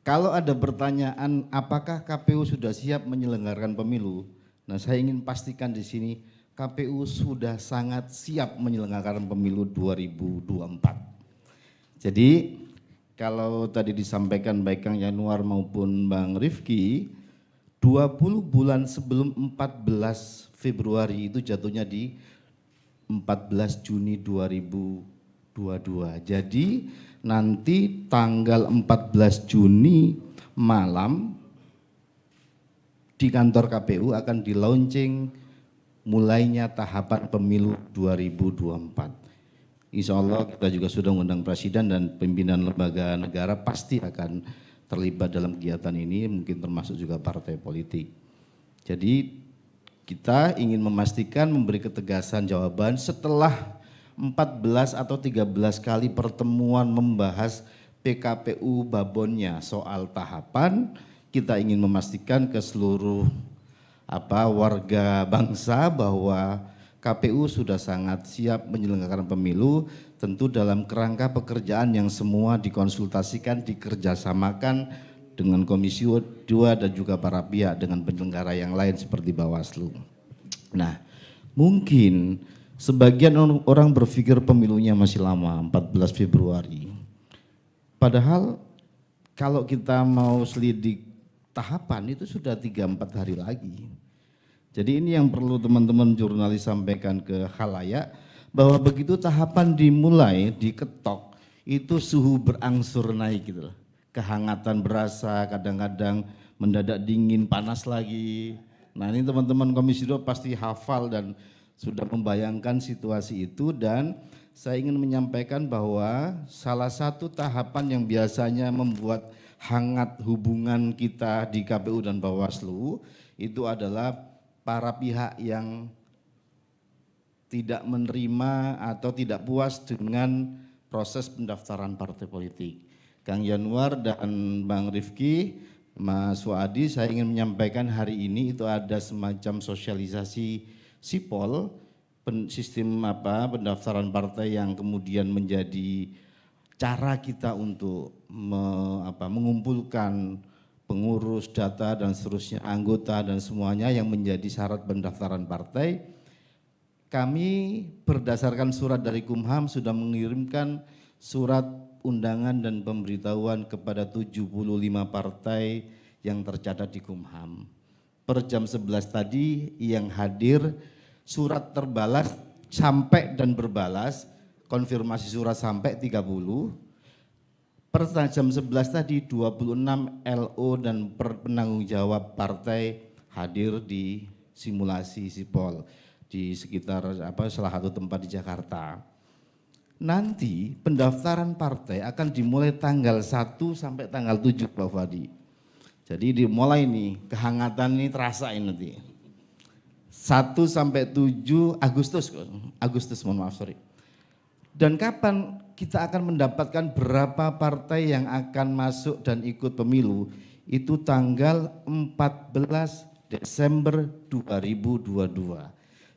Kalau ada pertanyaan apakah KPU sudah siap menyelenggarakan pemilu, nah saya ingin pastikan di sini KPU sudah sangat siap menyelenggarakan pemilu 2024. Jadi kalau tadi disampaikan baik Kang Yanuar maupun Bang Rifki, 20 bulan sebelum 14 Februari itu jatuhnya di 14 Juni 2022. Jadi nanti tanggal 14 Juni malam di kantor KPU akan di-launching mulainya tahapan pemilu 2024. Insya Allah kita juga sudah mengundang Presiden dan pimpinan lembaga negara pasti akan terlibat dalam kegiatan ini, mungkin termasuk juga partai politik. Jadi kita ingin memastikan memberi ketegasan jawaban setelah 14 atau 13 kali pertemuan membahas PKPU babonnya soal tahapan, kita ingin memastikan ke seluruh warga bangsa bahwa KPU sudah sangat siap menyelenggarakan pemilu, tentu dalam kerangka pekerjaan yang semua dikonsultasikan, dikerjasamakan dengan Komisi 2 dan juga para pihak dengan penyelenggara yang lain seperti Bawaslu. Nah, mungkin sebagian orang berpikir pemilunya masih lama, 14 Februari. Padahal kalau kita mau selidik tahapan itu sudah 3-4 hari lagi. Jadi ini yang perlu teman-teman jurnalis sampaikan ke khalayak, bahwa begitu tahapan dimulai, diketok, itu suhu berangsur naik gitu loh. Kehangatan berasa, kadang-kadang mendadak dingin, panas lagi. Nah ini teman-teman Komisi 2 pasti hafal dan sudah membayangkan situasi itu, dan saya ingin menyampaikan bahwa salah satu tahapan yang biasanya membuat hangat hubungan kita di KPU dan Bawaslu itu adalah para pihak yang tidak menerima atau tidak puas dengan proses pendaftaran partai politik. Kang Yanuar dan Bang Rifki, Mas Fuadi, saya ingin menyampaikan hari ini itu ada semacam sosialisasi sipol, sistem pendaftaran partai yang kemudian menjadi cara kita untuk mengumpulkan pengurus, data dan seterusnya, anggota dan semuanya yang menjadi syarat pendaftaran partai. Kami berdasarkan surat dari Kumham sudah mengirimkan surat undangan dan pemberitahuan kepada 75 partai yang tercatat di Kumham. Per jam 11 tadi yang hadir surat terbalas sampai dan berbalas, konfirmasi surat sampai 30. Per jam 11 tadi 26 LO dan penanggung jawab partai hadir di simulasi sipol di sekitar salah satu tempat di Jakarta. Nanti pendaftaran partai akan dimulai tanggal 1 sampai tanggal 7 Pak Fadi. Jadi dimulai nih, kehangatan ini terasa ini nanti. 1 sampai 7 Agustus mohon maaf sorry. Dan kapan kita akan mendapatkan berapa partai yang akan masuk dan ikut pemilu? Itu tanggal 14 Desember 2022.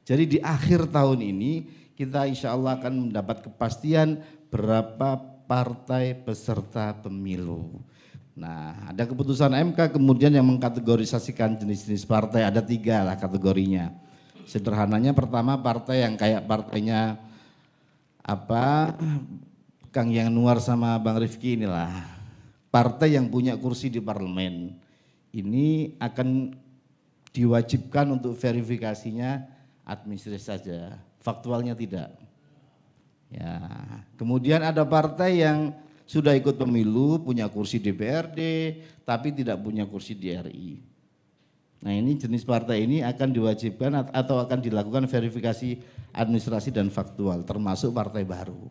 Jadi di akhir tahun ini kita insya Allah akan mendapat kepastian berapa partai peserta pemilu. Nah ada keputusan MK kemudian yang mengkategorisasikan jenis-jenis partai, ada 3 lah kategorinya. Sederhananya pertama partai yang kayak partainya Kang Yanuar sama Bang Rifki inilah, partai yang punya kursi di parlemen. Ini akan diwajibkan untuk verifikasinya administrasi saja, faktualnya tidak. Ya, kemudian ada partai yang sudah ikut pemilu, punya kursi DPRD, tapi tidak punya kursi di RI. Nah ini jenis partai ini akan diwajibkan atau akan dilakukan verifikasi administrasi dan faktual, termasuk partai baru.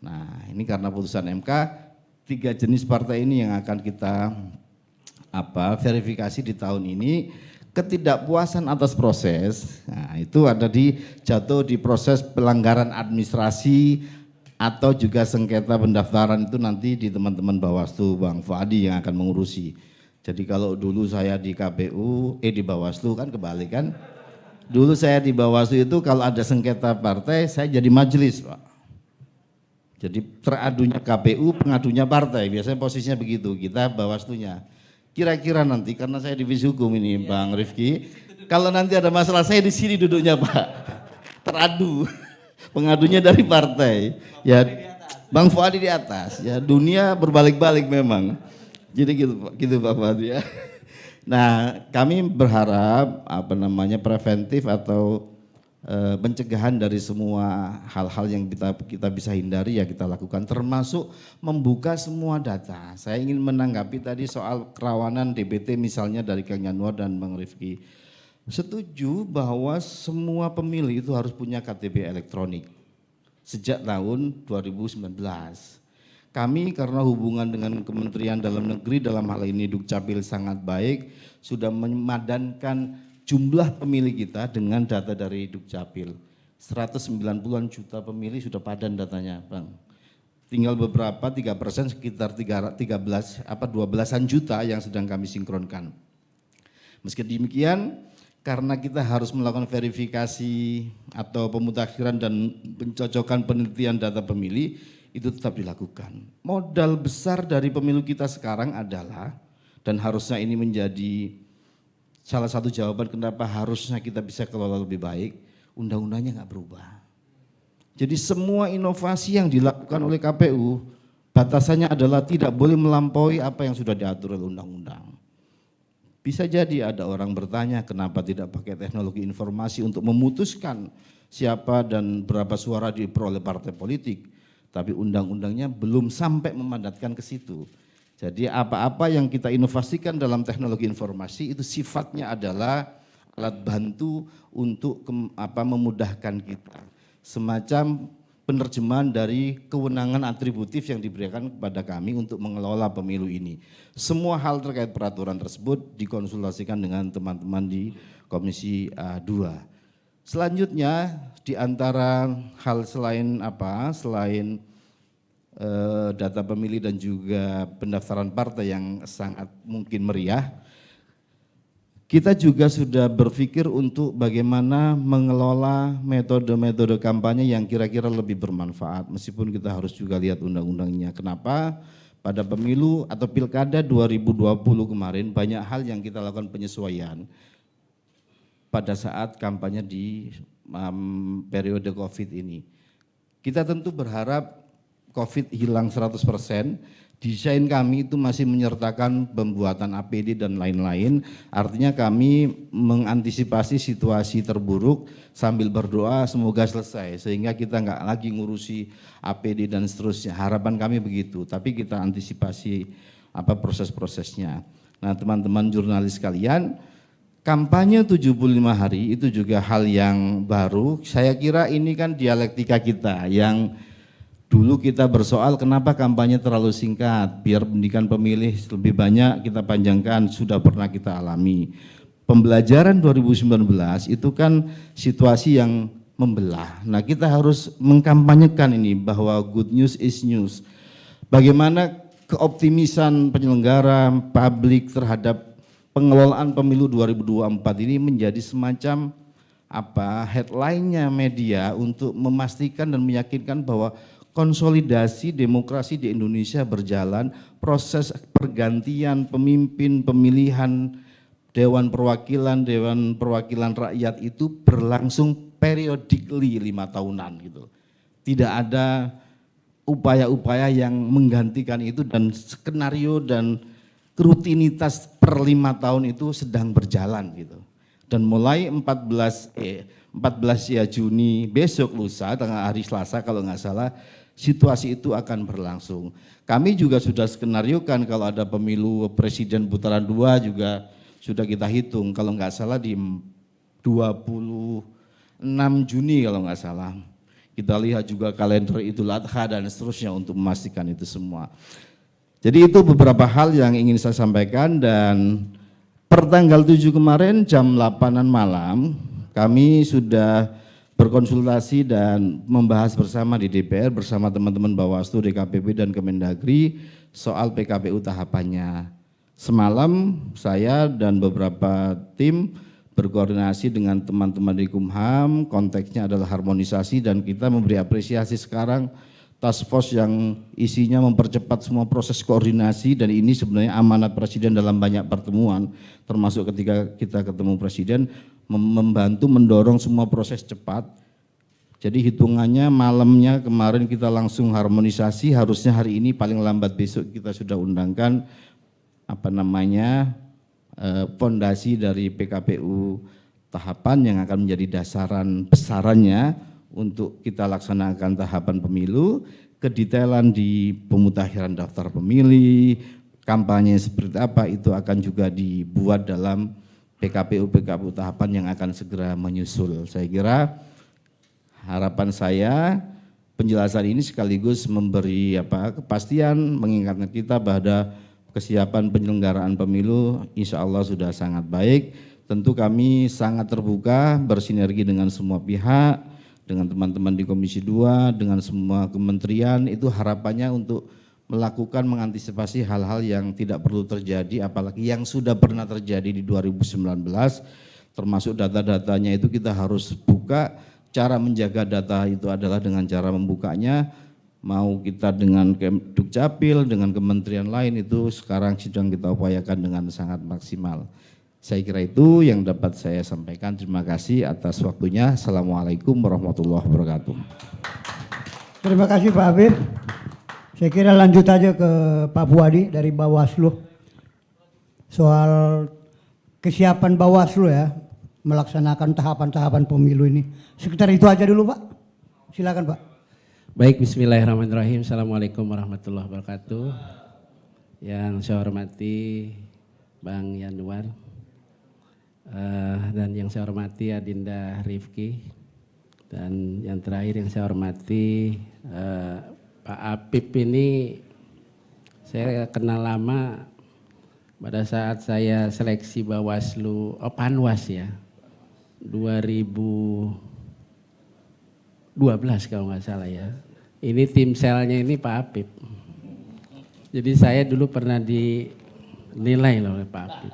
Nah ini karena putusan MK, 3 jenis partai ini yang akan kita verifikasi di tahun ini. Ketidakpuasan atas proses, nah itu ada jatuh di proses pelanggaran administrasi atau juga sengketa pendaftaran itu nanti di teman-teman Bawaslu, Bang Fuadi yang akan mengurusi. Jadi kalau dulu saya di KPU, di Bawaslu kan kebalik kan. Dulu saya di Bawaslu itu kalau ada sengketa partai saya jadi majelis Pak. Jadi teradunya KPU, pengadunya partai, biasanya posisinya begitu, kita Bawaslunya. Kira-kira nanti karena saya divisi hukum ini Bang Rifki, kalau nanti ada masalah saya di sini duduknya Pak, teradu, pengadunya dari partai, ya Bang Fuadi di atas, ya dunia berbalik-balik memang, jadi gitu Pak Fuadi ya. Nah kami berharap preventif atau pencegahan dari semua hal-hal yang kita bisa hindari ya kita lakukan, termasuk membuka semua data. Saya ingin menanggapi tadi soal kerawanan DPT misalnya dari Kang Yanuar dan Bang Rifki. Setuju bahwa semua pemilih itu harus punya KTP elektronik sejak tahun 2019. Kami karena hubungan dengan Kementerian Dalam Negeri dalam hal ini Dukcapil sangat baik, sudah memadankan jumlah pemilih kita dengan data dari Dukcapil. 190-an juta pemilih sudah padan datanya, Bang. Tinggal beberapa 3% sekitar 12-an juta yang sedang kami sinkronkan. Meski demikian, karena kita harus melakukan verifikasi atau pemutakhiran dan pencocokan penelitian data pemilih, itu tetap dilakukan. Modal besar dari pemilu kita sekarang adalah, dan harusnya ini menjadi salah satu jawaban kenapa harusnya kita bisa kelola lebih baik, undang-undangnya nggak berubah. Jadi semua inovasi yang dilakukan oleh KPU, batasannya adalah tidak boleh melampaui apa yang sudah diatur oleh undang-undang. Bisa jadi ada orang bertanya kenapa tidak pakai teknologi informasi untuk memutuskan siapa dan berapa suara diperoleh partai politik. Tapi undang-undangnya belum sampai memandatkan ke situ. Jadi apa-apa yang kita inovasikan dalam teknologi informasi itu sifatnya adalah alat bantu untuk memudahkan kita. Semacam penerjemahan dari kewenangan atributif yang diberikan kepada kami untuk mengelola pemilu ini. Semua hal terkait peraturan tersebut dikonsultasikan dengan teman-teman di Komisi 2. Selanjutnya di antara hal selain data pemilih dan juga pendaftaran partai yang sangat mungkin meriah, kita juga sudah berpikir untuk bagaimana mengelola metode-metode kampanye yang kira-kira lebih bermanfaat, meskipun kita harus juga lihat undang-undangnya. Kenapa? Pada pemilu atau pilkada 2020 kemarin banyak hal yang kita lakukan penyesuaian pada saat kampanye di periode COVID ini. Kita tentu berharap COVID hilang 100%, desain kami itu masih menyertakan pembuatan APD dan lain-lain, artinya kami mengantisipasi situasi terburuk sambil berdoa semoga selesai, sehingga kita nggak lagi ngurusi APD dan seterusnya, harapan kami begitu, tapi kita antisipasi proses-prosesnya. Nah teman-teman jurnalis sekalian, kampanye 75 hari itu juga hal yang baru, saya kira ini kan dialektika kita yang dulu kita bersoal kenapa kampanye terlalu singkat, biar pendidikan pemilih lebih banyak kita panjangkan, sudah pernah kita alami. Pembelajaran 2019 itu kan situasi yang membelah. Nah kita harus mengkampanyekan ini bahwa good news is news. Bagaimana keoptimisan penyelenggara publik terhadap pengelolaan pemilu 2024 ini menjadi semacam headline-nya media untuk memastikan dan meyakinkan bahwa konsolidasi demokrasi di Indonesia berjalan, proses pergantian pemimpin, pemilihan Dewan Perwakilan Rakyat itu berlangsung periodically 5 tahunan gitu. Tidak ada upaya-upaya yang menggantikan itu dan skenario dan rutinitas per 5 tahun itu sedang berjalan gitu. Dan mulai 14 Juni besok lusa tanggal hari Selasa kalau nggak salah, situasi itu akan berlangsung. Kami juga sudah skenariokan kalau ada pemilu presiden putaran 2 juga sudah kita hitung, kalau nggak salah di 26 Juni kalau nggak salah. Kita lihat juga kalender Idul Adha dan seterusnya untuk memastikan itu semua. Jadi itu beberapa hal yang ingin saya sampaikan, dan per tanggal 7 kemarin jam 8-an malam kami sudah berkonsultasi dan membahas bersama di DPR bersama teman-teman Bawaslu, DKPP dan Kemendagri soal PKPU tahapannya. Semalam saya dan beberapa tim berkoordinasi dengan teman-teman di Kumham, konteksnya adalah harmonisasi dan kita memberi apresiasi sekarang task force yang isinya mempercepat semua proses koordinasi, dan ini sebenarnya amanat Presiden dalam banyak pertemuan, termasuk ketika kita ketemu Presiden, membantu mendorong semua proses cepat. Jadi hitungannya malamnya kemarin kita langsung harmonisasi, harusnya hari ini paling lambat besok kita sudah undangkan fondasi dari PKPU tahapan yang akan menjadi dasaran besarannya untuk kita laksanakan tahapan pemilu, kedetailan di pemutakhiran daftar pemilih, kampanye seperti apa itu akan juga dibuat dalam PKPU tahapan yang akan segera menyusul. Saya kira harapan saya penjelasan ini sekaligus memberi kepastian, mengingatkan kita bahwa kesiapan penyelenggaraan pemilu insya Allah sudah sangat baik. Tentu kami sangat terbuka bersinergi dengan semua pihak, dengan teman-teman di Komisi 2, dengan semua kementerian, itu harapannya untuk melakukan mengantisipasi hal-hal yang tidak perlu terjadi, apalagi yang sudah pernah terjadi di 2019, termasuk data-datanya itu kita harus buka. Cara menjaga data itu adalah dengan cara membukanya, mau kita dengan Dukcapil, dengan kementerian lain itu sekarang sedang kita upayakan dengan sangat maksimal. Saya kira itu yang dapat saya sampaikan. Terima kasih atas waktunya. Assalamualaikum warahmatullahi wabarakatuh. Terima kasih Pak Habib. Saya kira lanjut aja ke Pak Puadi dari Bawaslu. Soal kesiapan Bawaslu ya, melaksanakan tahapan-tahapan pemilu ini. Sekitar itu aja dulu Pak. Silakan Pak. Baik, bismillahirrahmanirrahim. Assalamualaikum warahmatullahi wabarakatuh. Yang saya hormati Bang Yanuar, dan yang saya hormati Adinda Rifki, dan yang terakhir yang saya hormati Pak Apip. Ini saya kenal lama pada saat saya seleksi Bawaslu, Panwas ya, 2012 kalau nggak salah ya. Ini tim selnya ini Pak Apip. Jadi saya dulu pernah dinilai oleh Pak Apip.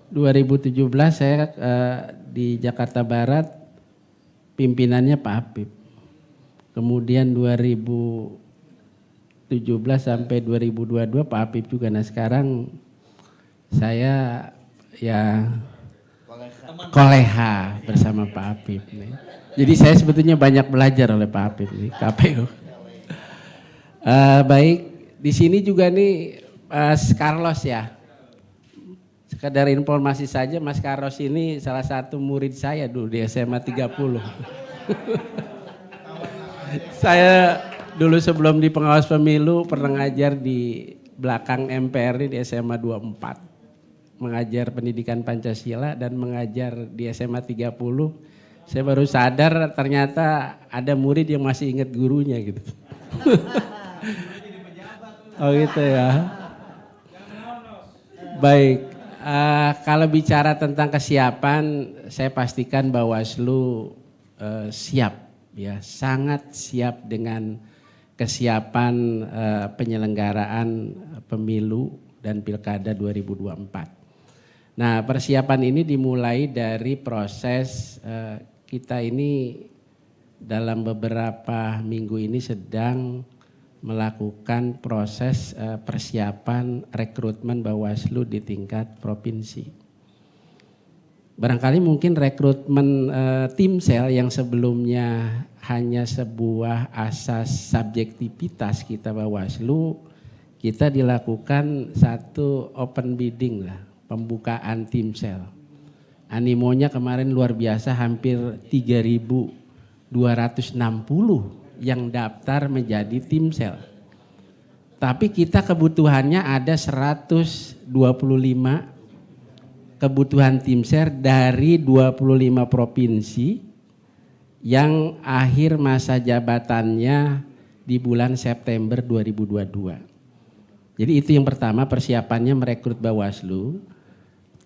2017 saya di Jakarta Barat, pimpinannya Pak Apip. Kemudian 2017 sampai 2022 Pak Apip juga. Nah sekarang saya ya koleha bersama Pak Apip nih. Jadi saya sebetulnya banyak belajar oleh Pak Apip nih, KPU. Baik, di sini juga nih Mas Carlos ya. Sekedar informasi saja, Mas Carlos ini salah satu murid saya dulu di SMA 30. Saya dulu sebelum di pengawas pemilu pernah ngajar di belakang MPR di SMA 24. Mengajar pendidikan Pancasila dan mengajar di SMA 30. Saya baru sadar ternyata ada murid yang masih ingat gurunya gitu. Oh gitu ya. Baik. Kalau bicara tentang kesiapan, saya pastikan Bawaslu siap, ya, sangat siap dengan kesiapan penyelenggaraan pemilu dan pilkada 2024. Nah, persiapan ini dimulai dari proses kita ini dalam beberapa minggu ini sedang melakukan proses persiapan rekrutmen Bawaslu di tingkat provinsi. Barangkali mungkin rekrutmen tim sel yang sebelumnya hanya sebuah asas subjektivitas kita Bawaslu, kita dilakukan satu open bidding lah, pembukaan tim sel. Animonya kemarin luar biasa, hampir 3.260 yang daftar menjadi tim sel. Tapi kita kebutuhannya ada 125 kebutuhan tim sel dari 25 provinsi yang akhir masa jabatannya di bulan September 2022. Jadi itu yang pertama, persiapannya merekrut Bawaslu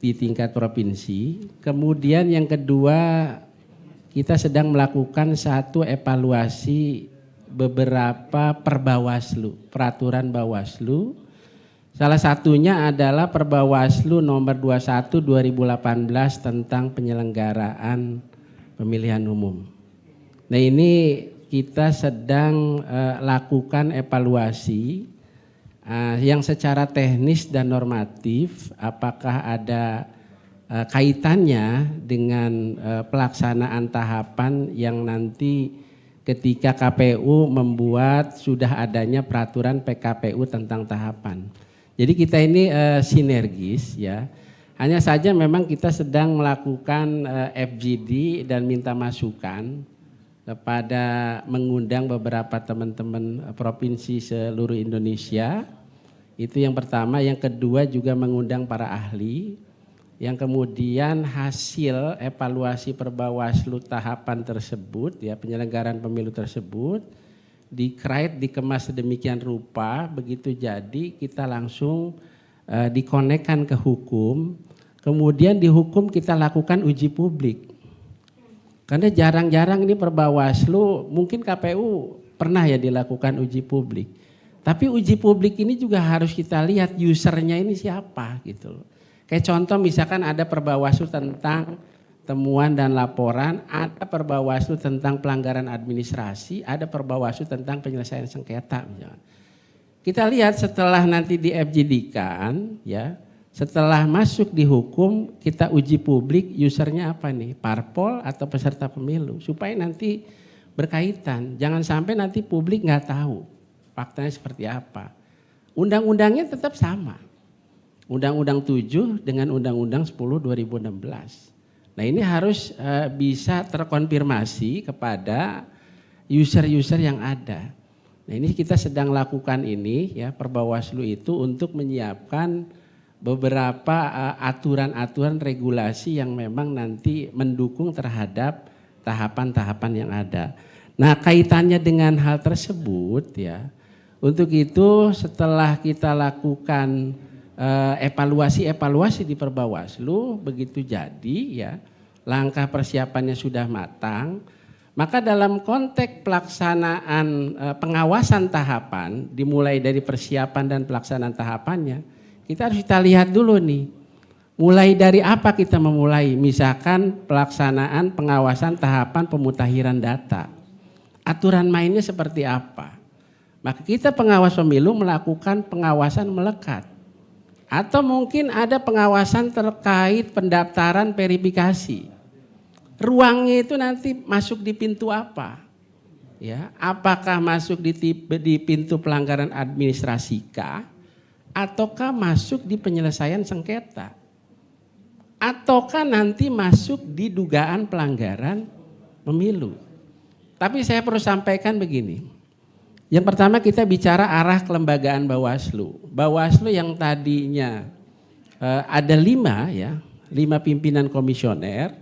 di tingkat provinsi. Kemudian yang kedua, kita sedang melakukan satu evaluasi beberapa perbawaslu, peraturan Bawaslu. Salah satunya adalah Perbawaslu nomor 21 2018 tentang penyelenggaraan pemilihan umum. Nah ini kita sedang lakukan evaluasi yang secara teknis dan normatif, apakah ada kaitannya dengan pelaksanaan tahapan yang nanti ketika KPU membuat sudah adanya peraturan PKPU tentang tahapan. Jadi kita ini sinergis ya. Hanya saja memang kita sedang melakukan FGD dan minta masukan kepada mengundang beberapa teman-teman provinsi seluruh Indonesia. Itu yang pertama, yang kedua juga mengundang para ahli. Yang kemudian hasil evaluasi Perbawaslu tahapan tersebut, ya penyelenggaraan pemilu tersebut, dikemas sedemikian rupa, begitu jadi kita langsung dikonekkan ke hukum, kemudian di hukum kita lakukan uji publik. Karena jarang-jarang ini Perbawaslu, mungkin KPU pernah ya dilakukan uji publik. Tapi uji publik ini juga harus kita lihat usernya ini siapa gitu loh. Kayak contoh misalkan ada Perbawaslu tentang temuan dan laporan, ada Perbawaslu tentang pelanggaran administrasi, ada Perbawaslu tentang penyelesaian sengketa misalnya. Kita lihat setelah nanti di FGD-kan, ya, setelah masuk di hukum kita uji publik usernya apa nih, parpol atau peserta pemilu, supaya nanti berkaitan. Jangan sampai nanti publik nggak tahu faktanya seperti apa. Undang-undangnya tetap sama. Undang-Undang 7 dengan Undang-Undang 10 2016. Nah ini harus bisa terkonfirmasi kepada user-user yang ada. Nah ini kita sedang lakukan ini ya, Perbawaslu itu untuk menyiapkan beberapa aturan-aturan regulasi yang memang nanti mendukung terhadap tahapan-tahapan yang ada. Nah kaitannya dengan hal tersebut ya, untuk itu setelah kita lakukan evaluasi di Perbawaslu, begitu jadi ya langkah persiapannya sudah matang, maka dalam konteks pelaksanaan pengawasan tahapan dimulai dari persiapan dan pelaksanaan tahapannya, kita harus kita lihat dulu nih, mulai dari apa kita memulai, misalkan pelaksanaan pengawasan tahapan pemutahiran data, aturan mainnya seperti apa, maka kita pengawas pemilu melakukan pengawasan melekat. Atau mungkin ada pengawasan terkait pendaftaran verifikasi. Ruangnya itu nanti masuk di pintu apa? Ya, apakah masuk di pintu pelanggaran administrasi kah? Ataukah masuk di penyelesaian sengketa? Ataukah nanti masuk di dugaan pelanggaran pemilu? Tapi saya perlu sampaikan begini. Yang pertama kita bicara arah kelembagaan Bawaslu. Bawaslu yang tadinya ada 5 pimpinan komisioner,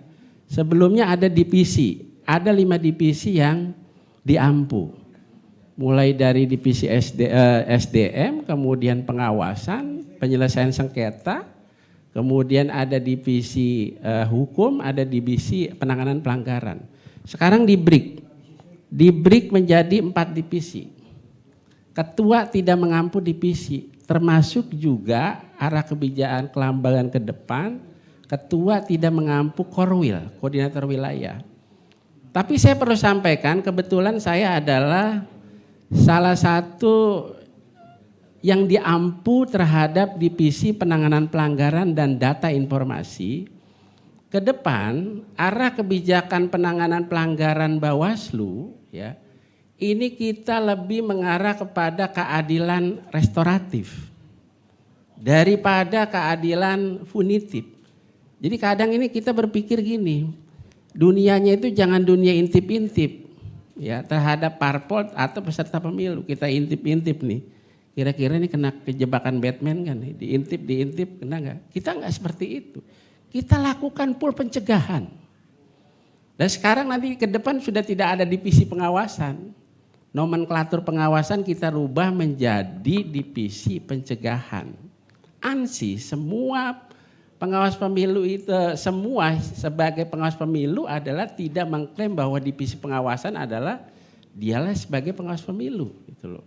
sebelumnya ada divisi, ada 5 divisi yang diampu. Mulai dari divisi SDM, kemudian pengawasan, penyelesaian sengketa, kemudian ada divisi hukum, ada divisi penanganan pelanggaran. Sekarang di break menjadi 4 divisi. Ketua tidak mengampu divisi, termasuk juga arah kebijakan kelembagaan ke depan, ketua tidak mengampu korwil, koordinator wilayah. Tapi saya perlu sampaikan, kebetulan saya adalah salah satu yang diampu terhadap divisi penanganan pelanggaran dan data informasi. Ke depan, arah kebijakan penanganan pelanggaran Bawaslu, ya, ini kita lebih mengarah kepada keadilan restoratif daripada keadilan punitif. Jadi kadang ini kita berpikir gini, dunianya itu jangan dunia intip-intip ya terhadap parpol atau peserta pemilu. Kita intip-intip nih, kira-kira ini kena kejebakan Batman kan nih, diintip kena nggak? Kita nggak seperti itu. Kita lakukan full pencegahan. Dan sekarang nanti ke depan sudah tidak ada divisi pengawasan. Nomenklatur pengawasan kita rubah menjadi divisi pencegahan. ANSI, semua pengawas pemilu itu, semua sebagai pengawas pemilu adalah tidak mengklaim bahwa divisi pengawasan adalah dialah sebagai pengawas pemilu. Gitu loh.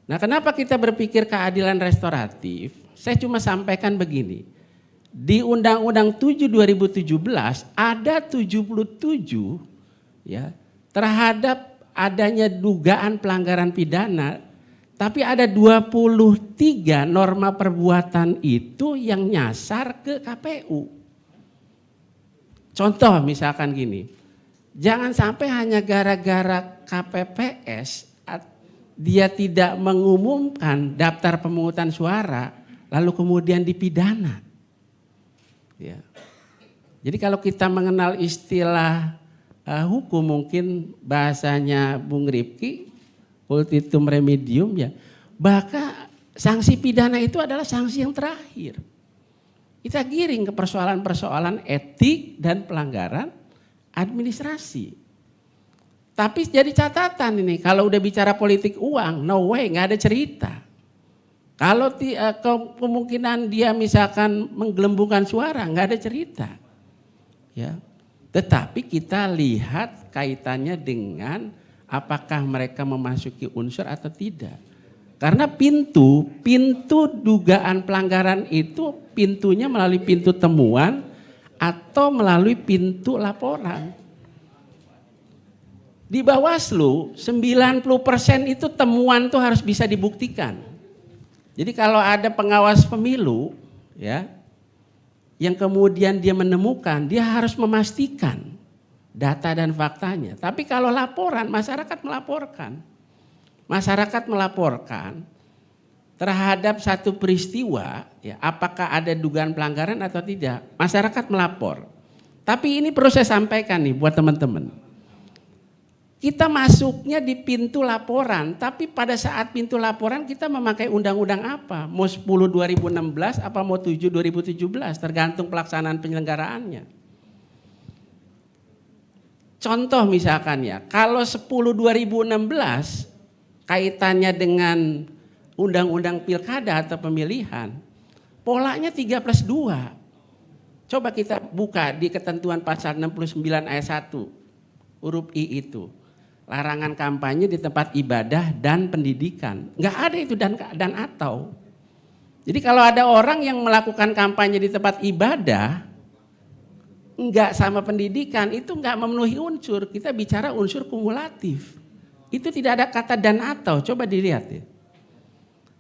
Nah kenapa kita berpikir keadilan restoratif? Saya cuma sampaikan begini. Di Undang-Undang 7 2017 ada 77 ya terhadap adanya dugaan pelanggaran pidana, tapi ada 23 norma perbuatan itu yang nyasar ke KPU. Contoh misalkan gini, jangan sampai hanya gara-gara KPPS dia tidak mengumumkan daftar pemungutan suara lalu kemudian dipidana. Ya. Jadi kalau kita mengenal istilah hukum, mungkin bahasanya Bung Rifki, ultitum remedium ya, bahkan sanksi pidana itu adalah sanksi yang terakhir. Kita giring ke persoalan-persoalan etik dan pelanggaran administrasi. Tapi jadi catatan ini, kalau udah bicara politik uang, no way, nggak ada cerita. Kalau kemungkinan dia misalkan menggelembungkan suara, nggak ada cerita. Ya, tetapi kita lihat kaitannya dengan apakah mereka memasuki unsur atau tidak. Karena pintu dugaan pelanggaran itu pintunya melalui pintu temuan atau melalui pintu laporan. Di Bawaslu 90% itu temuan tuh harus bisa dibuktikan. Jadi kalau ada pengawas pemilu ya, yang kemudian dia menemukan, dia harus memastikan data dan faktanya. Tapi kalau laporan, masyarakat melaporkan terhadap satu peristiwa, ya, apakah ada dugaan pelanggaran atau tidak, masyarakat melapor. Tapi ini perlu saya sampaikan nih buat teman-teman. Kita masuknya di pintu laporan, tapi pada saat pintu laporan kita memakai undang-undang apa? Mau 10 2016 apa mau 7 2017, tergantung pelaksanaan penyelenggaraannya. Contoh misalkan ya, kalau 10 2016 kaitannya dengan undang-undang pilkada atau pemilihan, polanya 3+2. Coba kita buka di ketentuan pasal 69 ayat 1 huruf I itu. Larangan kampanye di tempat ibadah dan pendidikan. Enggak ada itu dan atau. Jadi kalau ada orang yang melakukan kampanye di tempat ibadah enggak sama pendidikan, itu enggak memenuhi unsur. Kita bicara unsur kumulatif. Itu tidak ada kata dan atau, coba dilihat ya.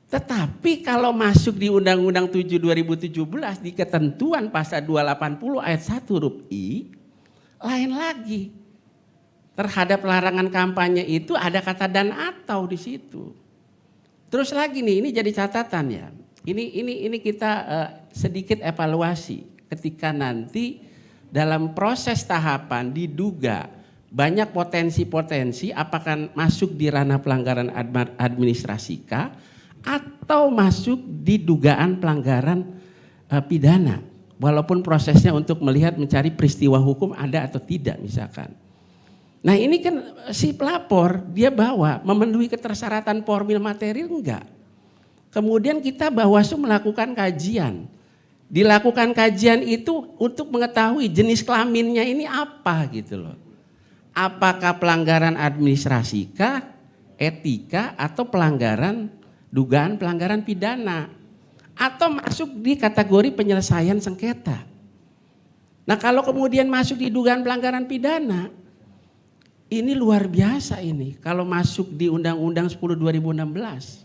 Tetapi kalau masuk di Undang-Undang 7 2017 di ketentuan pasal 280 ayat 1 huruf I, lain lagi. Terhadap larangan kampanye itu ada kata dan atau di situ. Terus lagi nih, ini jadi catatan ya. Ini kita sedikit evaluasi ketika nanti dalam proses tahapan diduga banyak potensi-potensi apakah masuk di ranah pelanggaran administrasi kah atau masuk di dugaan pelanggaran pidana. Walaupun prosesnya untuk melihat mencari peristiwa hukum ada atau tidak misalkan. Nah ini kan si pelapor dia bawa memenuhi ketersyaratan formil material enggak. Kemudian kita Bawaslu melakukan kajian. Dilakukan kajian itu untuk mengetahui jenis kelaminnya ini apa gitu loh. Apakah pelanggaran administrasi kah, etika atau dugaan pelanggaran pidana. Atau masuk di kategori penyelesaian sengketa. Nah kalau kemudian masuk di dugaan pelanggaran pidana, ini luar biasa ini kalau masuk di Undang-Undang 10 2016.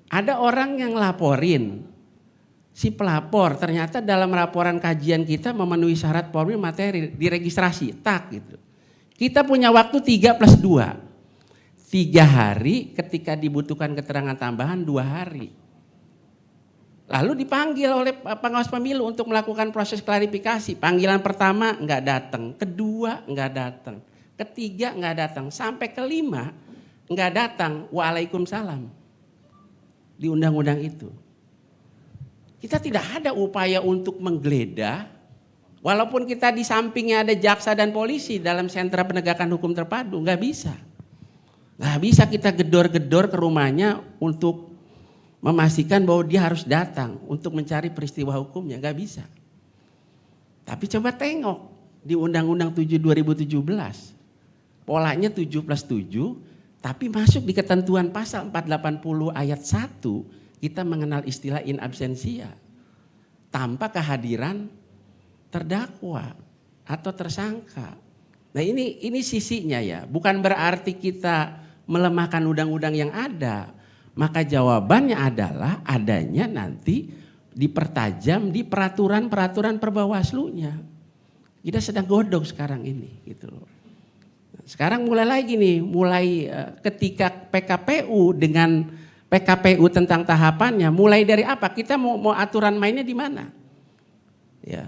Ada orang yang laporin, si pelapor ternyata dalam laporan kajian kita memenuhi syarat formil materi, diregistrasi, tak gitu. Kita punya waktu 3+2, 3 hari ketika dibutuhkan keterangan tambahan 2 hari. Lalu dipanggil oleh pengawas pemilu untuk melakukan proses klarifikasi. Panggilan pertama enggak datang, kedua enggak datang, ketiga enggak datang, sampai kelima enggak datang. Waalaikumsalam. Di undang-undang itu. Kita tidak ada upaya untuk menggeledah, walaupun kita di sampingnya ada jaksa dan polisi dalam sentra penegakan hukum terpadu, enggak bisa. Enggak bisa kita gedor-gedor ke rumahnya untuk memastikan bahwa dia harus datang untuk mencari peristiwa hukumnya, nggak bisa. Tapi coba tengok di Undang-Undang 7 2017, polanya 7+7, tapi masuk di ketentuan pasal 480 ayat 1, kita mengenal istilah in absentia, tanpa kehadiran terdakwa atau tersangka. Nah ini sisinya ya, bukan berarti kita melemahkan undang-undang yang ada. Maka jawabannya adalah adanya nanti dipertajam di peraturan-peraturan perbawaslunya. Kita sedang godok sekarang ini gitu loh. Sekarang mulai lagi nih, ketika PKPU dengan PKPU tentang tahapannya, mulai dari apa? Kita mau aturan mainnya di mana? Ya.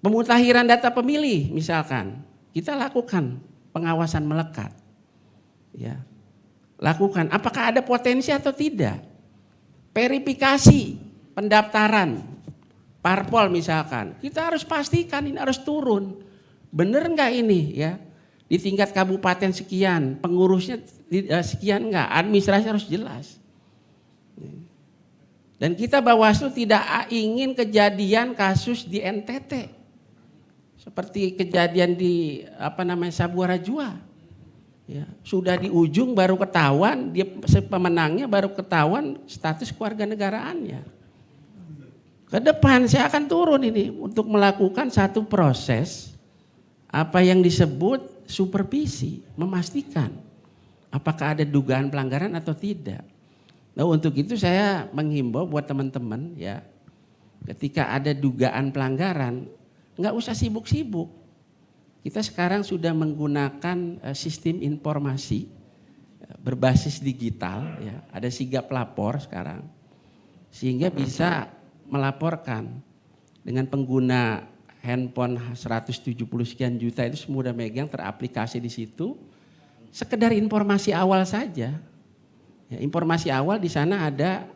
Pemutahiran data pemilih misalkan, kita lakukan pengawasan melekat. Ya. Lakukan apakah ada potensi atau tidak. Verifikasi pendaftaran parpol misalkan, kita harus pastikan ini harus turun. Bener enggak ini ya? Di tingkat kabupaten sekian, pengurusnya sekian enggak, administrasi harus jelas. Dan kita Bawaslu tidak ingin kejadian kasus di NTT. Seperti kejadian di Sabuara Jua. Ya, sudah di ujung baru ketahuan, dia pemenangnya baru ketahuan status kewarganegaraannya. Ke depan saya akan turun ini untuk melakukan satu proses apa yang disebut supervisi, memastikan apakah ada dugaan pelanggaran atau tidak. Nah, untuk itu saya menghimbau buat teman-teman ya, ketika ada dugaan pelanggaran, nggak usah sibuk-sibuk. Kita sekarang sudah menggunakan sistem informasi berbasis digital, ya, ada sigap lapor sekarang, sehingga bisa melaporkan dengan pengguna handphone 170 sekian juta itu semua udah megang, teraplikasi di situ. Sekedar informasi awal saja. Ya, informasi awal di sana ada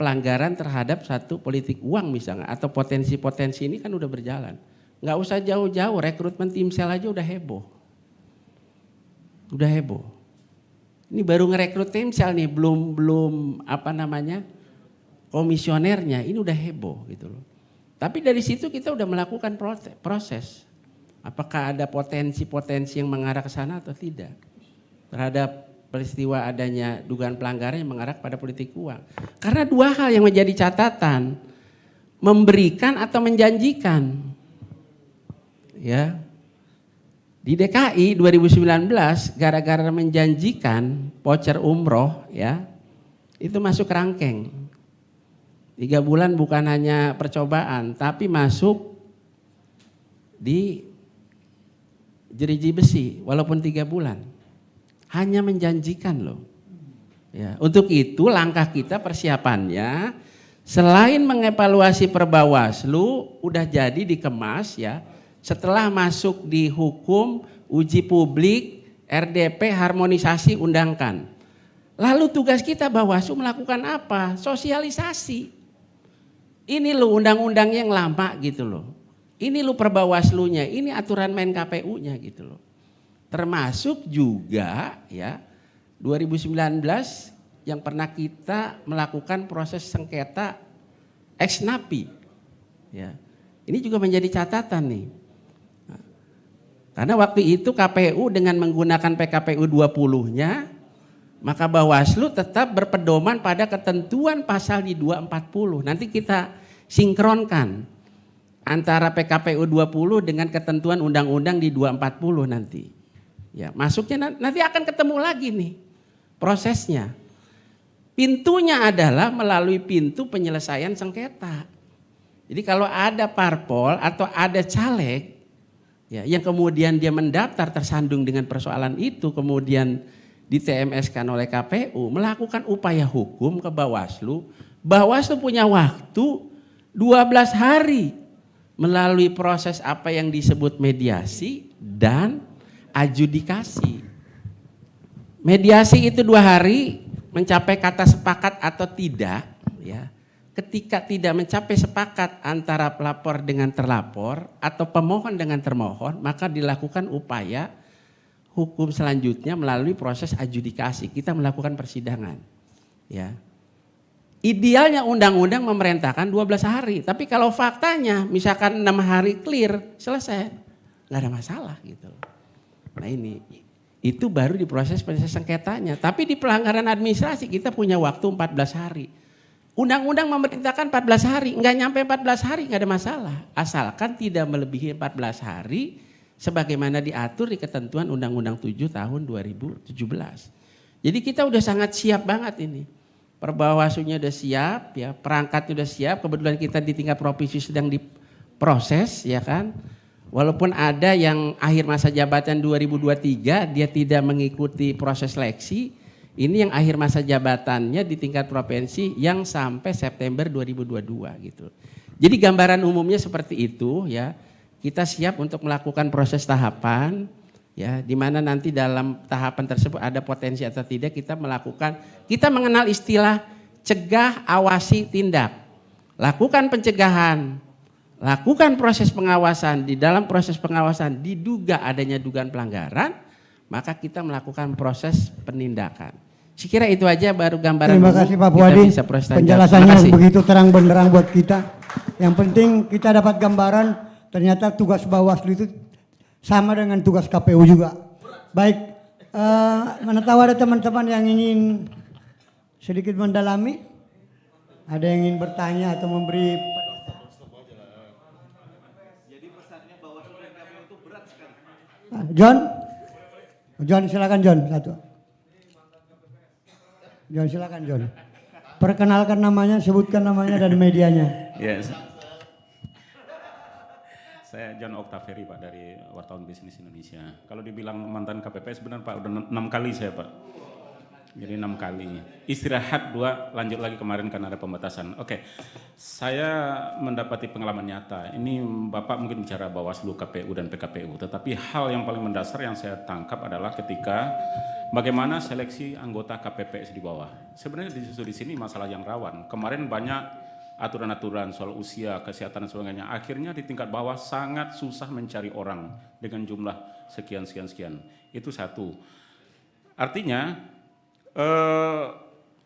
pelanggaran terhadap satu politik uang misalnya, atau potensi-potensi ini kan udah berjalan. Nggak usah jauh-jauh, rekrutmen tim sel aja udah heboh. Udah heboh. Ini baru ngerekrut tim sel nih, belum komisionernya, ini udah heboh gitu loh. Tapi dari situ kita udah melakukan proses. Apakah ada potensi-potensi yang mengarah ke sana atau tidak. Terhadap peristiwa adanya dugaan pelanggaran yang mengarah pada politik uang. Karena dua hal yang menjadi catatan, memberikan atau menjanjikan. Ya. Di DKI 2019 gara-gara menjanjikan voucher umroh ya, itu masuk rangkeng. 3 bulan bukan hanya percobaan, tapi masuk di jeruji besi walaupun 3 bulan. Hanya menjanjikan loh. Ya, untuk itu langkah kita persiapannya selain mengevaluasi Perbawaslu udah jadi dikemas ya. Setelah masuk di hukum, uji publik, RDP, harmonisasi, undangkan. Lalu tugas kita Bawaslu melakukan apa? Sosialisasi. Ini loh undang-undangnya yang lama gitu loh. Ini loh Perbawaslunya, ini aturan main KPU-nya gitu loh. Termasuk juga ya 2019 yang pernah kita melakukan proses sengketa ex napi. Ya. Ini juga menjadi catatan nih. Karena waktu itu KPU dengan menggunakan PKPU 20-nya, maka Bawaslu tetap berpedoman pada ketentuan pasal di 240. Nanti kita sinkronkan antara PKPU 20 dengan ketentuan undang-undang di 240 nanti. Ya, masuknya nanti akan ketemu lagi nih prosesnya. Pintunya adalah melalui pintu penyelesaian sengketa. Jadi kalau ada parpol atau ada caleg ya, yang kemudian dia mendaftar tersandung dengan persoalan itu, kemudian di TMS-kan oleh KPU, melakukan upaya hukum ke Bawaslu. Bawaslu punya waktu 12 hari melalui proses apa yang disebut mediasi dan adjudikasi. Mediasi itu 2 hari mencapai kata sepakat atau tidak. Ya. Ketika tidak mencapai sepakat antara pelapor dengan terlapor atau pemohon dengan termohon, maka dilakukan upaya hukum selanjutnya melalui proses adjudikasi. Kita melakukan persidangan. Ya. Idealnya undang-undang memerintahkan 12 hari. Tapi kalau faktanya misalkan 6 hari clear, selesai. Nggak ada masalah gitu. Nah ini, itu baru di proses sengketanya. Tapi di pelanggaran administrasi kita punya waktu 14 hari. Undang-undang memerintahkan 14 hari, nggak nyampe 14 hari nggak ada masalah. Asalkan tidak melebihi 14 hari sebagaimana diatur di ketentuan Undang-Undang 7 tahun 2017. Jadi kita udah sangat siap banget ini. Perbawaslunya udah siap, ya, perangkatnya udah siap. Kebetulan kita di tingkat provinsi sedang diproses, ya kan. Walaupun ada yang akhir masa jabatan 2023 dia tidak mengikuti proses seleksi, ini yang akhir masa jabatannya di tingkat provinsi yang sampai September 2022 gitu. Jadi gambaran umumnya seperti itu ya. Kita siap untuk melakukan proses tahapan ya, di mana nanti dalam tahapan tersebut ada potensi atau tidak kita mengenal istilah cegah, awasi, tindak. Lakukan pencegahan, lakukan proses pengawasan. Di dalam proses pengawasan diduga adanya dugaan pelanggaran, maka kita melakukan proses penindakan. Sekira itu aja baru gambaran. Terima kasih Pak Puadi, penjelasannya begitu terang benderang buat kita. Yang penting kita dapat gambaran ternyata tugas Bawaslu itu sama dengan tugas KPU juga. Baik, mana tahu ada teman-teman yang ingin sedikit mendalami? Ada yang ingin bertanya atau memberi? Jadi pesannya Bawaslu dan KPU itu berat sekali. John silakan John satu. John silakan John. Perkenalkan namanya, sebutkan namanya dan medianya. Yes. Saya John Oktaveri Pak dari Wartawan Bisnis Indonesia. Kalau dibilang mantan KPPS benar Pak, udah 6 kali saya Pak. Jadi 6 kali. Istirahat 2, lanjut lagi kemarin karena ada pembatasan. Oke, saya mendapati pengalaman nyata. Ini Bapak mungkin bicara Bawaslu, KPU dan PKPU. Tetapi hal yang paling mendasar yang saya tangkap adalah ketika bagaimana seleksi anggota KPPS di bawah. Sebenarnya justru di sini masalah yang rawan. Kemarin banyak aturan-aturan soal usia, kesehatan dan sebagainya. Akhirnya di tingkat bawah sangat susah mencari orang dengan jumlah sekian. Itu satu. Artinya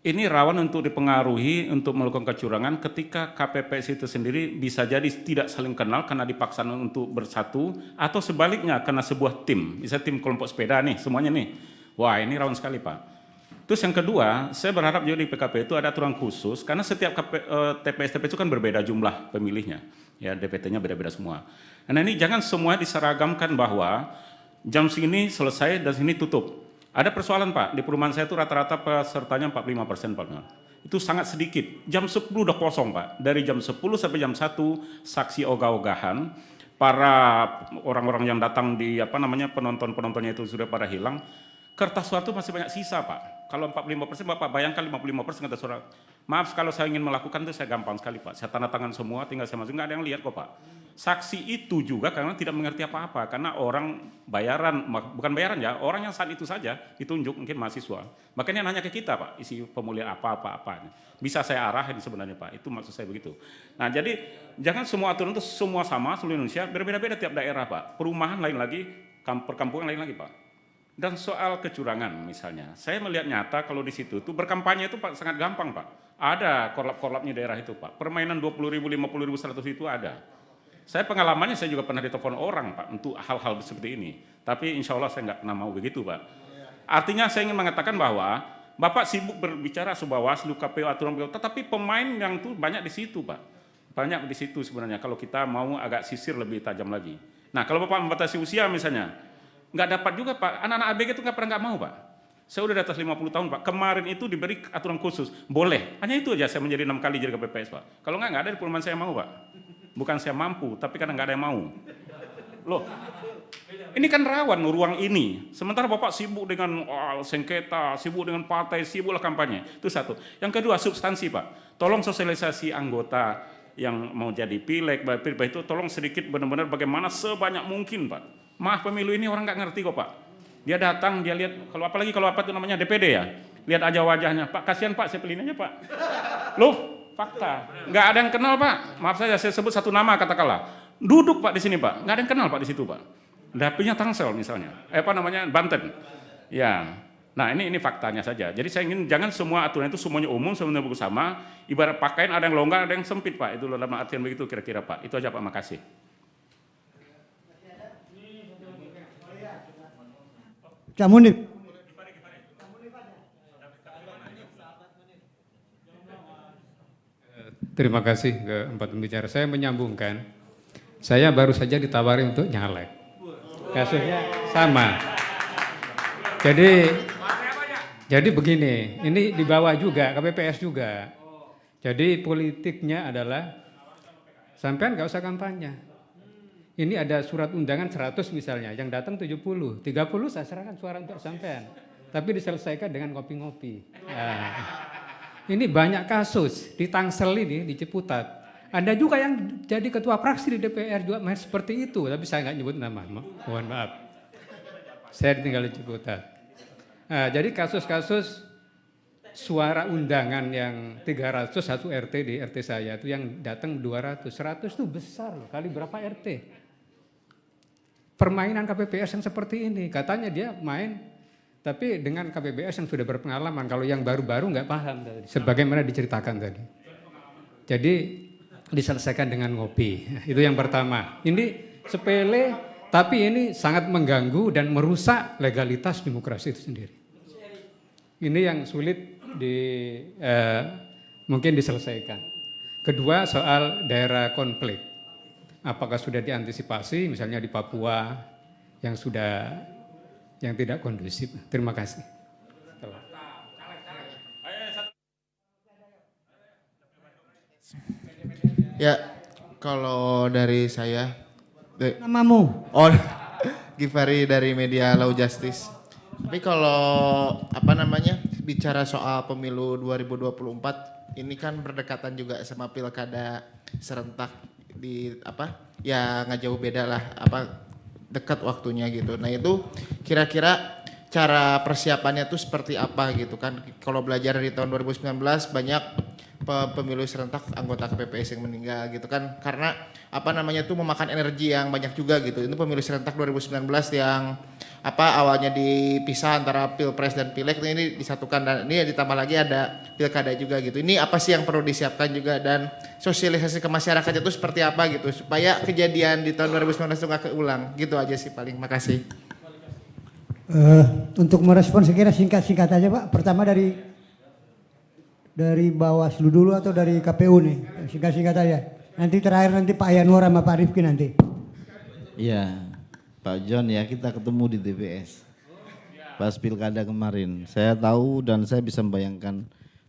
ini rawan untuk dipengaruhi untuk melakukan kecurangan ketika KPPS itu sendiri bisa jadi tidak saling kenal karena dipaksa untuk bersatu, atau sebaliknya karena sebuah tim, bisa tim kelompok sepeda nih semuanya nih. Wah ini rawan sekali Pak. Terus yang kedua, saya berharap juga di PKP itu ada aturan khusus karena setiap TPS itu kan berbeda jumlah pemilihnya, ya DPT-nya beda-beda semua. Nah ini jangan semua diseragamkan bahwa jam segini selesai dan sini tutup. Ada persoalan Pak, di perumahan saya itu rata-rata pesertanya 45% Pak. Itu sangat sedikit, jam 10 udah kosong Pak. Dari jam 10 sampai jam 1 saksi ogah-ogahan, para orang-orang yang datang di penonton-penontonnya itu sudah pada hilang. Kertas suara itu masih banyak sisa Pak. Kalau 45% Bapak bayangkan 55% kertas suara. Maaf kalau saya ingin melakukan itu saya gampang sekali Pak. Saya tanda tangan semua, tinggal saya masuk, nggak ada yang lihat kok Pak. Saksi itu juga karena tidak mengerti apa-apa. Karena orang bayaran, bukan bayaran ya, orang yang saat itu saja ditunjuk mungkin mahasiswa. Makanya nanya ke kita Pak, isi formulir apa-apa. Bisa saya arahin sebenarnya Pak, itu maksud saya begitu. Nah jadi jangan semua aturan itu semua sama seluruh Indonesia, berbeda-beda tiap daerah Pak. Perumahan lain lagi, perkampungan lain lagi Pak. Dan soal kecurangan misalnya, saya melihat nyata kalau di situ tuh berkampanye itu Pak sangat gampang Pak. Ada korlap-korlapnya daerah itu Pak. Permainan 20.000, 50.000, 100 itu ada. Saya pengalamannya saya juga pernah ditelepon orang Pak untuk hal-hal seperti ini. Tapi insya Allah saya nggak pernah mau begitu Pak. Artinya saya ingin mengatakan bahwa Bapak sibuk berbicara Bawaslu, KPU, aturan, tetapi pemain yang tuh banyak di situ Pak. Banyak di situ sebenarnya kalau kita mau agak sisir lebih tajam lagi. Nah kalau Bapak membatasi usia misalnya, nggak dapat juga Pak, anak-anak ABG itu nggak mau Pak. Saya udah di atas 50 tahun Pak, kemarin itu diberi aturan khusus, boleh, hanya itu aja saya menjadi 6 kali jadi KPPS Pak. Kalau nggak ada di perumahan saya mau Pak, bukan saya mampu, tapi karena nggak ada yang mau. Loh, ini kan rawan ruang ini, sementara Bapak sibuk dengan sengketa, sibuk dengan partai, sibuklah kampanye, itu satu. Yang kedua substansi Pak, tolong sosialisasi anggota yang mau jadi pileg, itu tolong sedikit benar-benar bagaimana sebanyak mungkin Pak. Maaf pemilu ini orang nggak ngerti kok Pak. Dia datang, dia lihat, apalagi kalau apa itu namanya DPD ya, lihat aja wajahnya, Pak kasihan Pak, saya pilih aja Pak. Loh, fakta, nggak ada yang kenal Pak. Maaf saya sebut satu nama katakanlah, duduk Pak di sini Pak, nggak ada yang kenal Pak di situ Pak. Dapilnya Tangsel misalnya, Banten. Ya, nah ini faktanya saja. Jadi saya ingin jangan semua aturan itu semuanya umum, semuanya sama. Ibarat pakaian ada yang longgar, ada yang sempit Pak. Itu dalam artian begitu kira-kira Pak. Itu aja Pak, makasih. Cak Munib. Terima kasih ke empat pembicara. Saya menyambungkan, saya baru saja ditawari untuk nyalek. Kasusnya sama. Jadi begini, ini di bawah juga, KPPS juga. Jadi politiknya adalah, sampean nggak usah kampanye. Ini ada surat undangan 100 misalnya, yang datang 70, 30 saya serahkan suara untuk sampean. Tapi diselesaikan dengan ngopi-ngopi. Nah, ini banyak kasus di Tangsel ini, di Ciputat. Anda juga yang jadi ketua fraksi di DPR juga main seperti itu, tapi saya nggak nyebut nama, mohon maaf. Saya tinggal di Ciputat. Nah, jadi kasus-kasus suara undangan yang 300 satu RT di RT saya itu yang datang 200, 100 itu besar loh, kali berapa RT. Permainan KPPS yang seperti ini, katanya dia main, tapi dengan KPPS yang sudah berpengalaman, kalau yang baru-baru nggak paham tadi, sebagaimana diceritakan tadi. Jadi diselesaikan dengan ngopi, itu yang pertama. Ini sepele, tapi ini sangat mengganggu dan merusak legalitas demokrasi itu sendiri. Ini yang sulit mungkin diselesaikan. Kedua, soal daerah konflik. Apakah sudah diantisipasi misalnya di Papua yang tidak kondusif? Terima kasih. Ya, kalau dari saya, Namamu? oh Givari dari media Law Justice. Tapi kalau bicara soal pemilu 2024 ini kan berdekatan juga sama pilkada serentak di ya nggak jauh beda lah dekat waktunya gitu. Nah itu kira-kira cara persiapannya tuh seperti apa gitu kan? Kalau belajar dari tahun 2019 banyak pemilu serentak anggota KPPS yang meninggal gitu kan karena tuh memakan energi yang banyak juga gitu. Ini pemilu serentak 2019 yang awalnya dipisah antara pilpres dan pileg ini disatukan dan ini ditambah lagi ada pilkada juga gitu. Ini apa sih yang perlu disiapkan juga dan sosialisasi ke masyarakatnya itu seperti apa gitu supaya kejadian di tahun 2019 itu nggak keulang gitu aja sih paling. Makasih. Untuk merespon saya kira singkat-singkat aja Pak. Pertama dari Bawaslu dulu atau dari KPU nih? Singkat-singkat aja. Nanti terakhir nanti Pak Yanwar sama Pak Rifki nanti. Iya, Pak John ya kita ketemu di TPS. Pas pilkada kemarin. Saya tahu dan saya bisa membayangkan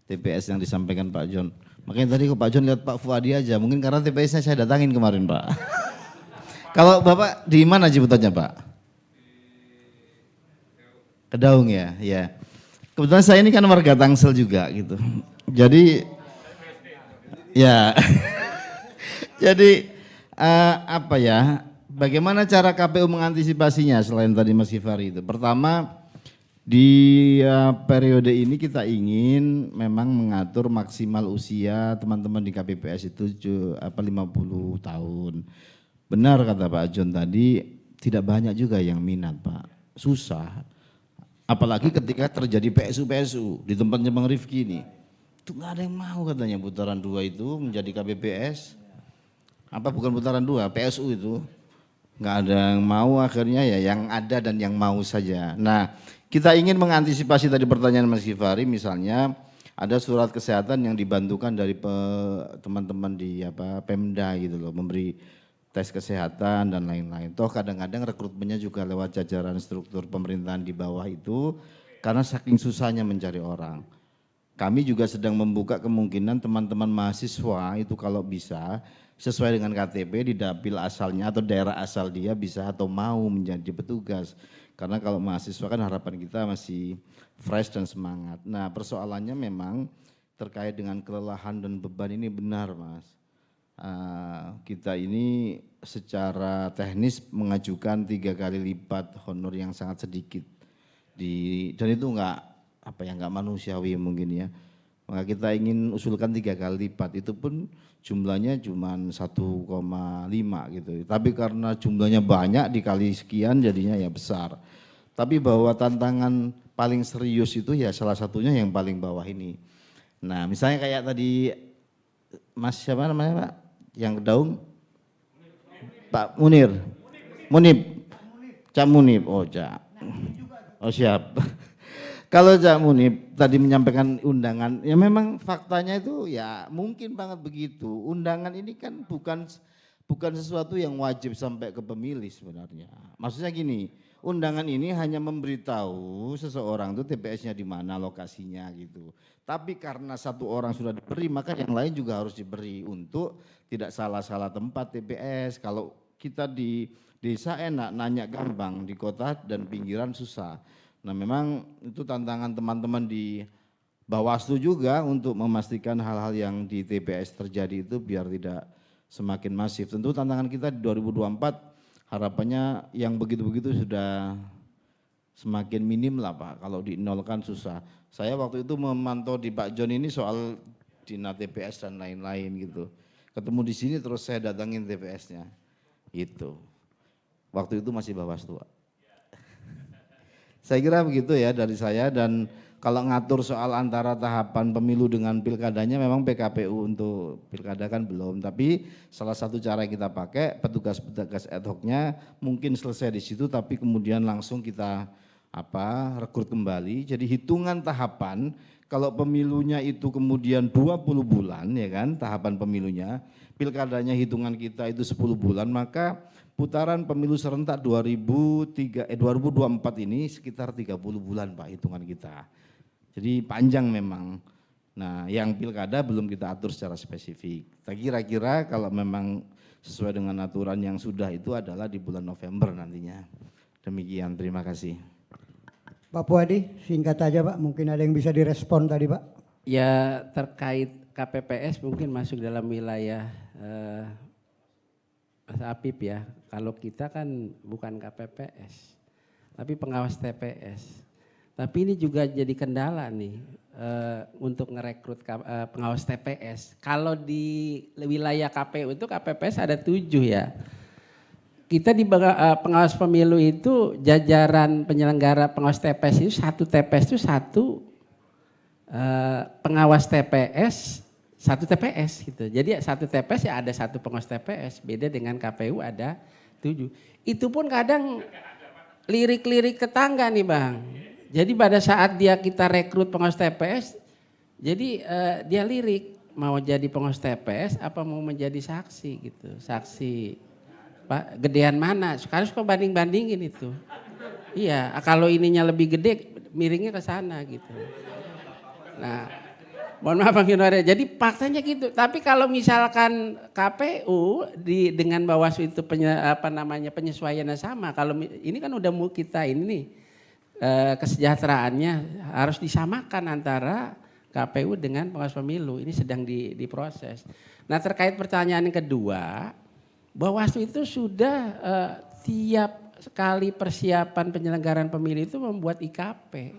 TPS yang disampaikan Pak John. Makanya tadi Pak John lihat Pak Fuadi aja. Mungkin karena TPS-nya saya datangin kemarin Pak. Kalau Bapak di mana jemputannya Pak? Kedaung ya, ya. Kebetulan saya ini kan warga Tangsel juga gitu. Jadi ya, jadi bagaimana cara KPU mengantisipasinya selain tadi Mas Givari itu? Pertama di periode ini kita ingin memang mengatur maksimal usia teman-teman di KPPS itu 50 tahun. Benar kata Pak John tadi, tidak banyak juga yang minat Pak, susah. Apalagi ketika terjadi PSU di tempatnya Bang Rifki ini. Itu nggak ada yang mau katanya putaran 2 itu menjadi KPPS. Bukan putaran 2, PSU itu. Nggak ada yang mau akhirnya ya yang ada dan yang mau saja. Nah kita ingin mengantisipasi tadi pertanyaan Mas Givari misalnya ada surat kesehatan yang dibantukan dari teman-teman di Pemda gitu loh. Memberi tes kesehatan dan lain-lain. Toh kadang-kadang rekrutmennya juga lewat jajaran struktur pemerintahan di bawah itu karena saking susahnya mencari orang. Kami juga sedang membuka kemungkinan teman-teman mahasiswa itu kalau bisa sesuai dengan KTP di dapil asalnya atau daerah asal dia bisa atau mau menjadi petugas. Karena kalau mahasiswa kan harapan kita masih fresh dan semangat. Nah persoalannya memang terkait dengan kelelahan dan beban ini benar Mas. Kita ini secara teknis mengajukan 3 kali lipat honor yang sangat sedikit dan itu nggak manusiawi mungkin ya. Maka kita ingin usulkan 3 kali lipat, itu pun jumlahnya cuma 1,5 gitu. Tapi karena jumlahnya banyak dikali sekian jadinya ya besar. Tapi bahwa tantangan paling serius itu ya salah satunya yang paling bawah ini. Nah misalnya kayak tadi Mas siapa namanya Pak? Yang Kedaung? Pak Munib. Cak Munib, oh siap. Kalau Cak Munib tadi menyampaikan undangan, ya memang faktanya itu ya mungkin banget begitu. Undangan ini kan bukan sesuatu yang wajib sampai ke pemilih sebenarnya. Maksudnya gini, undangan ini hanya memberitahu seseorang itu TPS-nya di mana, lokasinya gitu. Tapi karena satu orang sudah diberi, maka yang lain juga harus diberi untuk tidak salah-salah tempat TPS. Kalau kita di desa enak, nanya gampang, di kota dan pinggiran susah. Nah memang itu tantangan teman-teman di Bawaslu juga untuk memastikan hal-hal yang di TPS terjadi itu biar tidak semakin masif. Tentu tantangan kita di 2024 harapannya yang begitu-begitu sudah semakin minim lah Pak. Kalau dinolkan susah. Saya waktu itu memantau di Pak John ini soal Dina TPS dan lain-lain gitu. Ketemu di sini terus saya datangin TPS-nya. Gitu. Waktu itu masih Bawaslu. Saya kira begitu ya dari saya, dan kalau ngatur soal antara tahapan pemilu dengan pilkadanya memang PKPU untuk pilkada kan belum, tapi salah satu cara kita pakai petugas-petugas ad hoc-nya mungkin selesai di situ, tapi kemudian langsung kita rekrut kembali. Jadi hitungan tahapan kalau pemilunya itu kemudian 20 bulan ya kan tahapan pemilunya, pilkadanya hitungan kita itu 10 bulan, maka putaran pemilu serentak 2024 ini sekitar 30 bulan Pak hitungan kita. Jadi panjang memang. Nah yang pilkada belum kita atur secara spesifik. Kira-kira kalau memang sesuai dengan aturan yang sudah itu adalah di bulan November nantinya. Demikian, terima kasih. Pak Puadi, singkat aja Pak, mungkin ada yang bisa direspon tadi Pak. Ya terkait KPPS mungkin masuk dalam wilayah Mas Apip ya. Kalau kita kan bukan KPPS, tapi pengawas TPS. Tapi ini juga jadi kendala nih untuk ngerekrut pengawas TPS. Kalau di wilayah KPU itu KPPS ada 7 ya. Kita di pengawas pemilu itu jajaran penyelenggara pengawas TPS itu satu TPS itu satu pengawas TPS satu TPS gitu. Jadi satu TPS ya ada satu pengawas TPS. Beda dengan KPU ada 7. Itu pun kadang lirik-lirik tetangga nih Bang. Jadi pada saat kita rekrut pengawas TPS, jadi dia lirik mau jadi pengawas TPS apa mau menjadi saksi gitu. Saksi Pak gedean mana? Sekarang suka banding-bandingin itu. Iya, kalau ininya lebih gede miringnya ke sana gitu. Nah, mohon maaf Bang Yunore, jadi faktanya gitu. Tapi kalau misalkan KPU dengan Bawaslu itu penyesuaiannya sama. Kalau ini kan udah mau kita ini nih kesejahteraannya harus disamakan antara KPU dengan pengawas pemilu. Ini sedang diproses. Nah terkait pertanyaan yang kedua, Bawaslu itu sudah tiap kali persiapan penyelenggaraan pemilu itu membuat IKP,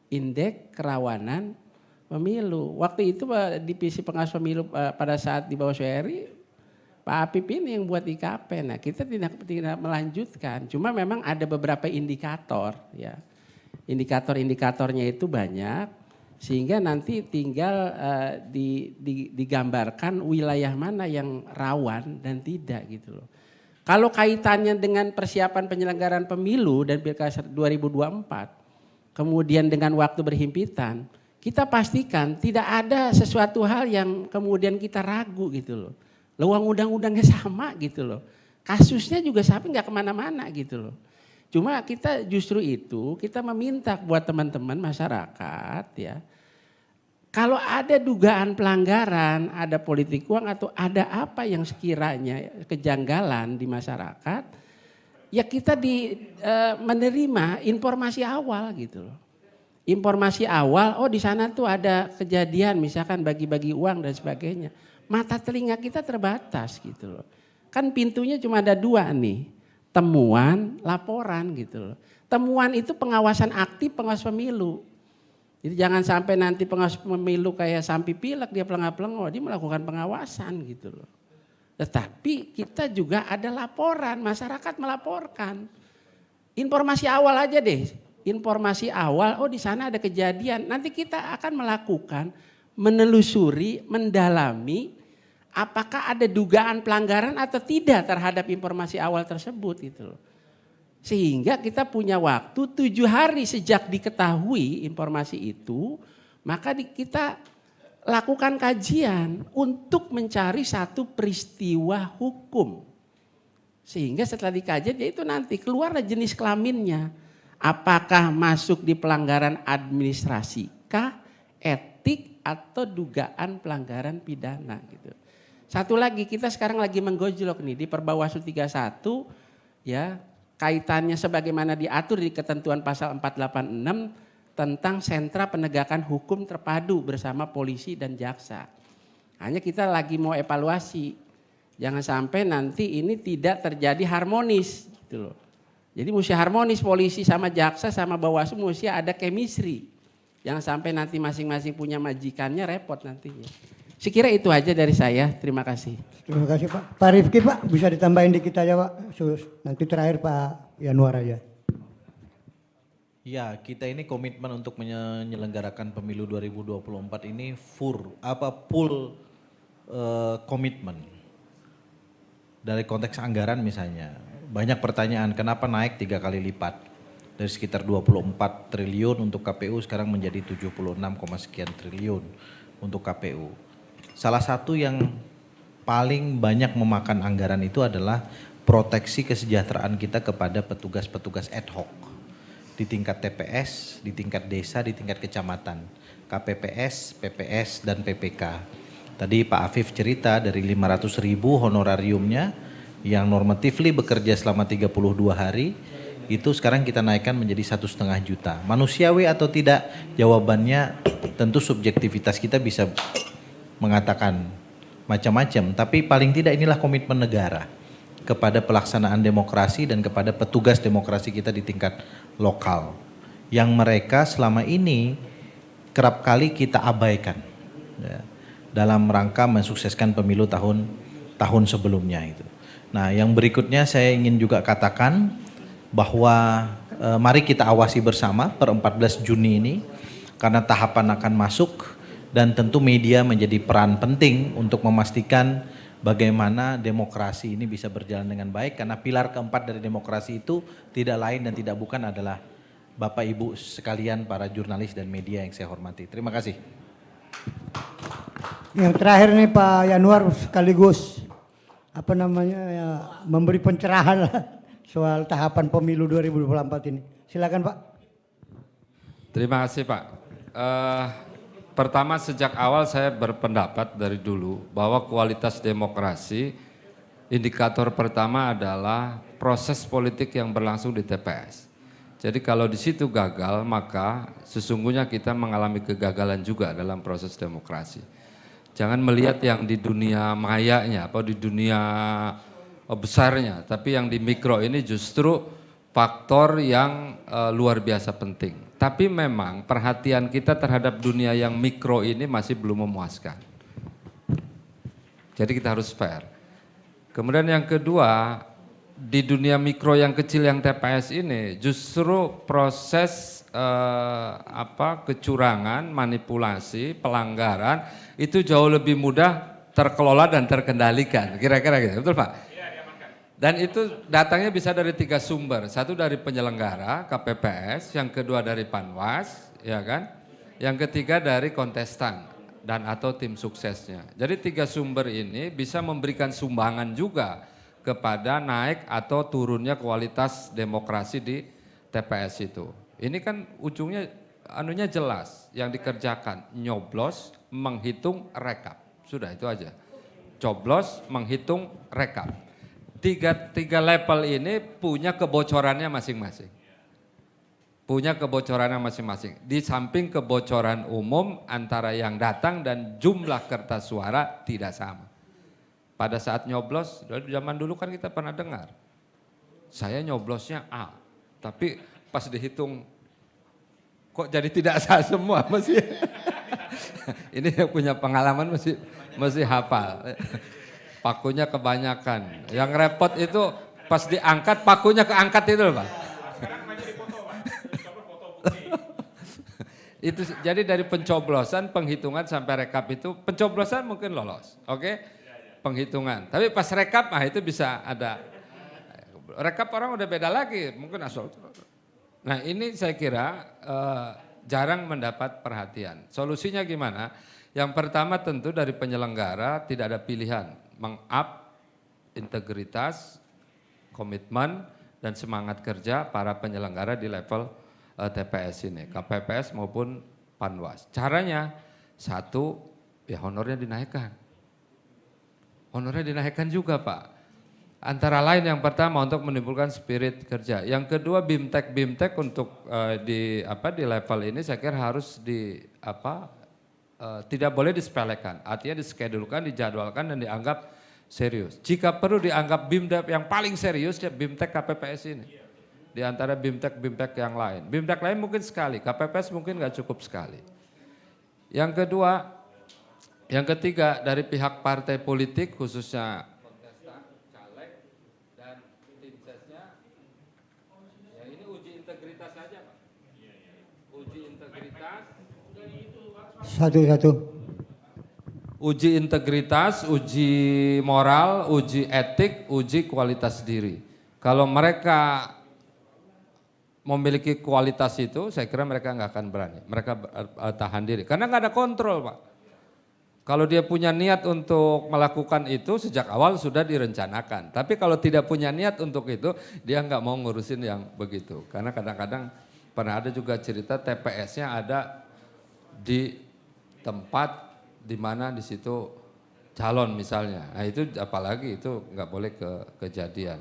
Indeks Kerawanan Pemilu. Waktu itu divisi pengawas pemilu pada saat di bawah Suheri, Pak Apip ini yang buat IKP. Nah kita tidak melanjutkan, cuma memang ada beberapa indikator ya. Indikator-indikatornya itu banyak, sehingga nanti tinggal digambarkan wilayah mana yang rawan dan tidak gitu loh. Kalau kaitannya dengan persiapan penyelenggaraan pemilu dan Pilkada 2024, kemudian dengan waktu berhimpitan, kita pastikan tidak ada sesuatu hal yang kemudian kita ragu gitu loh. Lewang undang-undangnya sama gitu loh. Kasusnya juga sampai nggak kemana-mana gitu loh. Cuma kita justru itu kita meminta buat teman-teman masyarakat ya. Kalau ada dugaan pelanggaran, ada politik uang atau ada apa yang sekiranya kejanggalan di masyarakat, ya kita menerima informasi awal gitu loh. Informasi awal, oh di sana tuh ada kejadian misalkan bagi-bagi uang dan sebagainya. Mata telinga kita terbatas gitu loh. Kan pintunya cuma ada 2 nih, temuan, laporan gitu loh. Temuan itu pengawasan aktif pengawas pemilu. Jadi jangan sampai nanti pengawas pemilu kayak sampai pilek dia pelengah-pelengah, dia melakukan pengawasan gitu loh. Tetapi kita juga ada laporan, masyarakat melaporkan. Informasi awal aja deh, informasi awal, oh di sana ada kejadian. Nanti kita akan melakukan, menelusuri, mendalami apakah ada dugaan pelanggaran atau tidak terhadap informasi awal tersebut gitu loh. Sehingga kita punya waktu 7 hari sejak diketahui informasi itu, maka kita lakukan kajian untuk mencari satu peristiwa hukum. Sehingga setelah dikajian ya itu nanti keluarlah jenis kelaminnya. Apakah masuk di pelanggaran administrasi kah, etik atau dugaan pelanggaran pidana gitu. Satu lagi kita sekarang lagi menggojlok nih di Perbawaslu 31 ya, kaitannya sebagaimana diatur di ketentuan pasal 486 tentang sentra penegakan hukum terpadu bersama polisi dan jaksa. Hanya kita lagi mau evaluasi, jangan sampai nanti ini tidak terjadi harmonis gitu loh. Jadi mesti harmonis polisi sama jaksa sama Bawaslu, mesti ada chemistry. Jangan sampai nanti masing-masing punya majikannya repot nantinya. Sekira itu aja dari saya, terima kasih. Terima kasih Pak. Pak Rifki Pak, bisa ditambahin dikit aja Pak. Nanti terakhir Pak Yanuar aja. Ya, kita ini komitmen untuk menyelenggarakan pemilu 2024 ini full komitmen. Dari konteks anggaran misalnya, banyak pertanyaan kenapa naik 3 kali lipat. Dari sekitar 24 triliun untuk KPU sekarang menjadi 76, sekian triliun untuk KPU. Salah satu yang paling banyak memakan anggaran itu adalah proteksi kesejahteraan kita kepada petugas-petugas ad hoc. Di tingkat TPS, di tingkat desa, di tingkat kecamatan, KPPS, PPS, dan PPK. Tadi Pak Afif cerita dari 500.000 honorariumnya yang normatifly bekerja selama 32 hari, itu sekarang kita naikkan menjadi 1,5 juta. Manusiawi atau tidak? Jawabannya tentu subjektivitas kita bisa mengatakan macam-macam, tapi paling tidak inilah komitmen negara kepada pelaksanaan demokrasi dan kepada petugas demokrasi kita di tingkat lokal yang mereka selama ini kerap kali kita abaikan ya, dalam rangka mensukseskan pemilu tahun sebelumnya itu. Nah, yang berikutnya saya ingin juga katakan bahwa mari kita awasi bersama per 14 Juni ini karena tahapan akan masuk dan tentu media menjadi peran penting untuk memastikan bagaimana demokrasi ini bisa berjalan dengan baik karena pilar keempat dari demokrasi itu tidak lain dan tidak bukan adalah Bapak Ibu sekalian para jurnalis dan media yang saya hormati. Terima kasih. Yang terakhir nih Pak Yanuar sekaligus ya, memberi pencerahan lah soal tahapan pemilu 2024 ini. Silakan Pak. Terima kasih Pak. Pertama sejak awal saya berpendapat dari dulu bahwa kualitas demokrasi indikator pertama adalah proses politik yang berlangsung di TPS. Jadi kalau di situ gagal maka sesungguhnya kita mengalami kegagalan juga dalam proses demokrasi. Jangan melihat yang di dunia mayanya atau di dunia besarnya, tapi yang di mikro ini justru faktor yang luar biasa penting. Tapi memang perhatian kita terhadap dunia yang mikro ini masih belum memuaskan. Jadi kita harus fair. Kemudian yang kedua, di dunia mikro yang kecil yang TPS ini justru proses kecurangan, manipulasi, pelanggaran itu jauh lebih mudah terkelola dan terkendalikan. Kira-kira gitu, betul Pak? Dan itu datangnya bisa dari 3 sumber. Satu dari penyelenggara KPPS, yang kedua dari Panwas, ya kan? Yang ketiga dari kontestan dan atau tim suksesnya. Jadi 3 sumber ini bisa memberikan sumbangan juga kepada naik atau turunnya kualitas demokrasi di TPS itu. Ini kan ujungnya anunya jelas, yang dikerjakan nyoblos, menghitung, rekap. Sudah itu aja. Coblos, menghitung, rekap. Tiga level ini punya kebocorannya masing-masing. Punya kebocorannya masing-masing. Di samping kebocoran umum antara yang datang dan jumlah kertas suara tidak sama. Pada saat nyoblos, zaman dulu kan kita pernah dengar. Saya nyoblosnya A, tapi pas dihitung kok jadi tidak sah semua masih. Ini yang punya pengalaman masih hafal. Pakunya kebanyakan. Yang repot itu pas diangkat pakunya keangkat itu loh Pak. Itu jadi dari pencoblosan, penghitungan sampai rekap itu pencoblosan mungkin lolos, oke? Penghitungan. Tapi pas rekap itu bisa ada rekap orang udah beda lagi, mungkin asal. Nah ini saya kira jarang mendapat perhatian. Solusinya gimana? Yang pertama tentu dari penyelenggara tidak ada pilihan. Meng-up integritas, komitmen, dan semangat kerja para penyelenggara di level TPS ini, KPPS maupun Panwas. Caranya, satu, ya honornya dinaikkan. Honornya dinaikkan juga Pak. Antara lain yang pertama untuk menimbulkan spirit kerja. Yang kedua BIMTEK untuk di level ini saya kira harus tidak boleh disepelekan. Artinya diskedulkan, dijadwalkan dan dianggap serius. Jika perlu dianggap BIMTEK yang paling serius ya BIMTEK KPPS ini. Di antara BIMTEK yang lain. BIMTEK lain mungkin sekali, KPPS mungkin nggak cukup sekali. Yang ketiga dari pihak partai politik khususnya Satu-satu. Uji integritas, uji moral, uji etik, uji kualitas diri. Kalau mereka memiliki kualitas itu, saya kira mereka nggak akan berani. Mereka tahan diri, karena nggak ada kontrol, Pak. Kalau dia punya niat untuk melakukan itu, sejak awal sudah direncanakan. Tapi kalau tidak punya niat untuk itu, dia nggak mau ngurusin yang begitu. Karena kadang-kadang pernah ada juga cerita TPS-nya ada di tempat di mana di situ calon misalnya. Nah itu apalagi itu nggak boleh kejadian.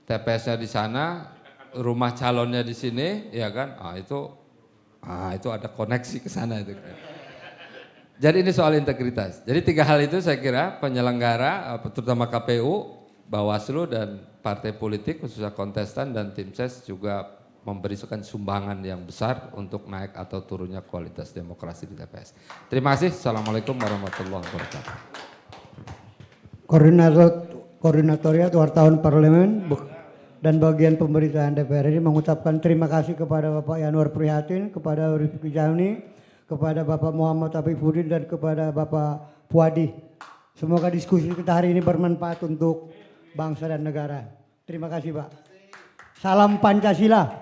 TPS-nya di sana, rumah calonnya di sini, ya kan? Itu ada koneksi ke sana itu. Jadi ini soal integritas. Jadi 3 hal itu saya kira penyelenggara, terutama KPU, Bawaslu dan partai politik khususnya kontestan dan tim ses juga memberikan sumbangan yang besar untuk naik atau turunnya kualitas demokrasi di TPS. Terima kasih. Assalamualaikum warahmatullahi wabarakatuh. Koordinatoriat Wartawan Parlemen dan bagian pemerintahan DPR ini mengucapkan terima kasih kepada Bapak Yanuar Prihatin, kepada Rifki Jami, kepada Bapak Muhammad Afifuddin dan kepada Bapak Puadi. Semoga diskusi kita hari ini bermanfaat untuk bangsa dan negara. Terima kasih Pak. Salam Pancasila.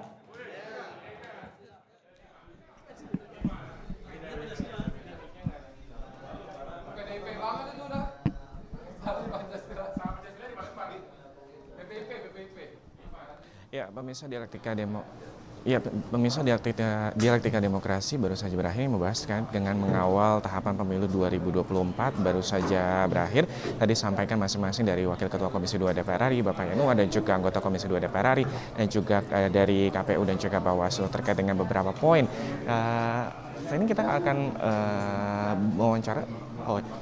Ya, pemirsa dialektika demokrasi baru saja berakhir, membahas kan dengan mengawal tahapan pemilu 2024 baru saja berakhir. Tadi sampaikan masing-masing dari Wakil Ketua Komisi 2 DPR RI Bapak Yanuar dan juga anggota Komisi 2 DPR RI dan juga dari KPU dan juga Bawaslu terkait dengan beberapa poin. Saat ini kita akan mewawancara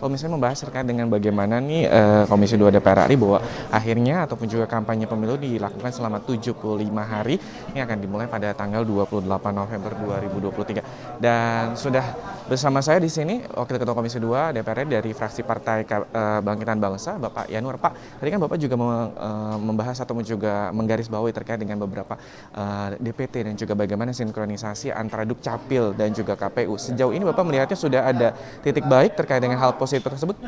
misalnya membahas terkait dengan bagaimana nih Komisi 2 DPR RI bahwa akhirnya ataupun juga kampanye pemilu dilakukan selama 75 hari. Ini akan dimulai pada tanggal 28 November 2023. Dan sudah bersama saya di sini Wakil Ketua Komisi 2 DPR RI dari fraksi Partai Kebangkitan Bangsa, Bapak Yanuar. Pak, tadi kan Bapak juga membahas ataupun juga menggarisbawahi terkait dengan beberapa DPT dan juga bagaimana sinkronisasi antara Dukcapil dan juga KPU. Sejauh ini Bapak melihatnya sudah ada titik baik terkait dengan hal positif tersebut?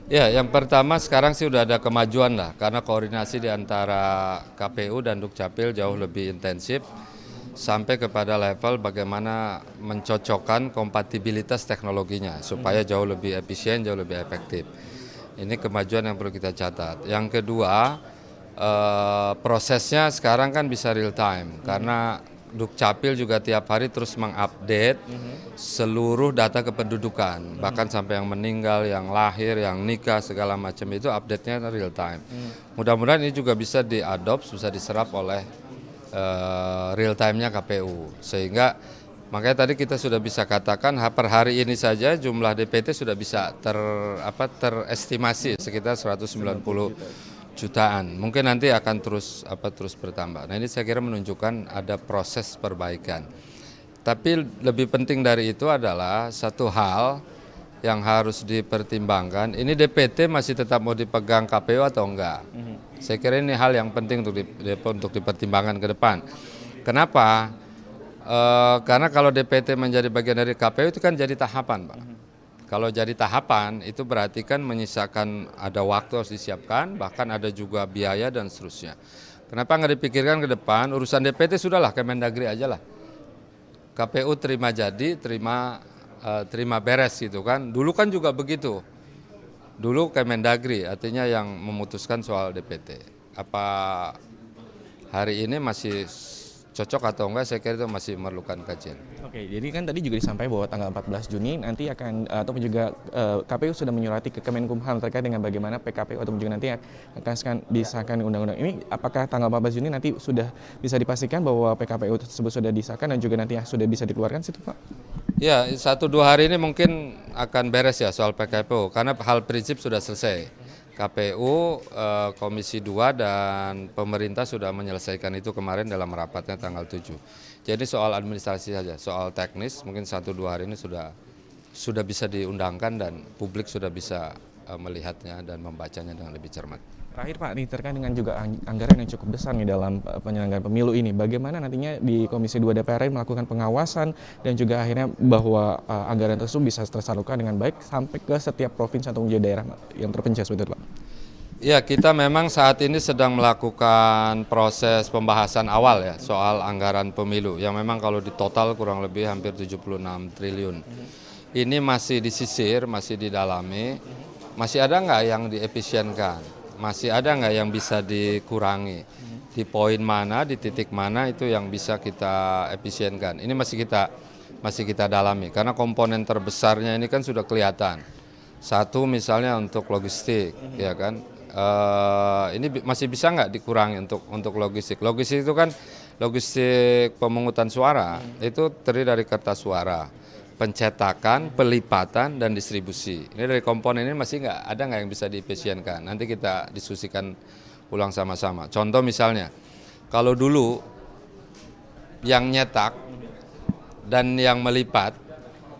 Ya, yang pertama sekarang sih udah ada kemajuan lah, karena koordinasi di antara KPU dan Dukcapil jauh lebih intensif sampai kepada level bagaimana mencocokkan kompatibilitas teknologinya supaya jauh lebih efisien, jauh lebih efektif. Ini kemajuan yang perlu kita catat. Yang kedua, prosesnya sekarang kan bisa real time karena Dukcapil juga tiap hari terus mengupdate seluruh data kependudukan, bahkan sampai yang meninggal, yang lahir, yang nikah, segala macam itu update-nya real time. Mudah-mudahan ini juga bisa diadopt, bisa diserap oleh real time-nya KPU. Sehingga makanya tadi kita sudah bisa katakan per hari ini saja jumlah DPT sudah bisa terestimasi sekitar 190 jutaan. Mungkin nanti akan terus bertambah. Nah, ini saya kira menunjukkan ada proses perbaikan. Tapi lebih penting dari itu adalah satu hal yang harus dipertimbangkan. Ini DPT masih tetap mau dipegang KPU atau enggak? Saya kira ini hal yang penting untuk dipertimbangkan ke depan. Kenapa? Karena kalau DPT menjadi bagian dari KPU itu kan jadi tahapan, Pak. Kalau jadi tahapan itu berarti kan menyisakan ada waktu harus disiapkan, bahkan ada juga biaya dan seterusnya. Kenapa nggak dipikirkan ke depan, urusan DPT sudahlah Kemendagri aja lah. KPU terima jadi, terima beres gitu kan. Dulu kan juga begitu. Dulu Kemendagri artinya yang memutuskan soal DPT. Apa hari ini masih cocok atau enggak saya kira itu masih memerlukan kajian. Oke, jadi kan tadi juga disampaikan bahwa tanggal 14 Juni nanti akan ataupun juga KPU sudah menyurati ke Kemenkumham terkait dengan bagaimana PKPU ataupun juga nanti akan disahkan undang-undang ini. Apakah tanggal 14 Juni nanti sudah bisa dipastikan bahwa PKPU tersebut sudah disahkan dan juga nanti sudah bisa dikeluarkan situ, Pak? Ya, 1-2 hari ini mungkin akan beres ya soal PKPU karena hal prinsip sudah selesai. KPU, Komisi 2 dan pemerintah sudah menyelesaikan itu kemarin dalam rapatnya tanggal 7. Jadi soal administrasi saja, soal teknis mungkin 1-2 hari ini sudah bisa diundangkan dan publik sudah bisa melihatnya dan membacanya dengan lebih cermat. Terakhir Pak, ini terkait dengan juga anggaran yang cukup besar nih dalam penyelenggaraan pemilu ini. Bagaimana nantinya di Komisi 2 DPR melakukan pengawasan dan juga akhirnya bahwa anggaran tersebut bisa tersalurkan dengan baik sampai ke setiap provinsi atau juga daerah yang terpencil seperti itu, Pak? Ya, kita memang saat ini sedang melakukan proses pembahasan awal ya soal anggaran pemilu yang memang kalau di total kurang lebih hampir 76 triliun. Ini masih disisir, masih didalami, masih ada nggak yang diefisienkan? Masih ada nggak yang bisa dikurangi? Di poin mana, di titik mana itu yang bisa kita efisienkan? Ini masih kita dalami karena komponen terbesarnya ini kan sudah kelihatan. Satu misalnya untuk logistik, ya kan? Ini masih bisa nggak dikurangi untuk logistik? Logistik itu kan logistik pemungutan suara itu terdiri dari kertas suara, pencetakan, pelipatan, dan distribusi. Ini dari komponen ini masih nggak yang bisa diefisienkan. Nanti kita diskusikan ulang sama-sama. Contoh misalnya, kalau dulu yang nyetak dan yang melipat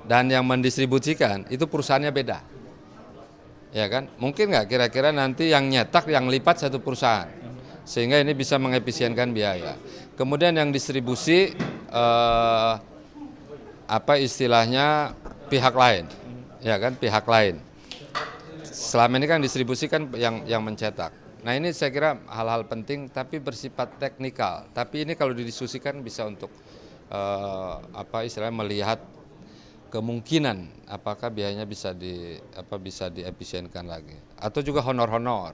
dan yang mendistribusikan itu perusahaannya beda. Ya kan? Mungkin nggak kira-kira nanti yang nyetak, yang lipat satu perusahaan. Sehingga ini bisa mengefisienkan biaya. Kemudian yang distribusi istilahnya pihak lain, ya kan, pihak lain. Selama ini kan distribusi kan yang mencetak. Nah ini saya kira hal-hal penting tapi bersifat teknikal. Tapi ini kalau didiskusikan bisa untuk istilahnya melihat kemungkinan apakah biayanya bisa diefisienkan lagi. Atau juga honor-honor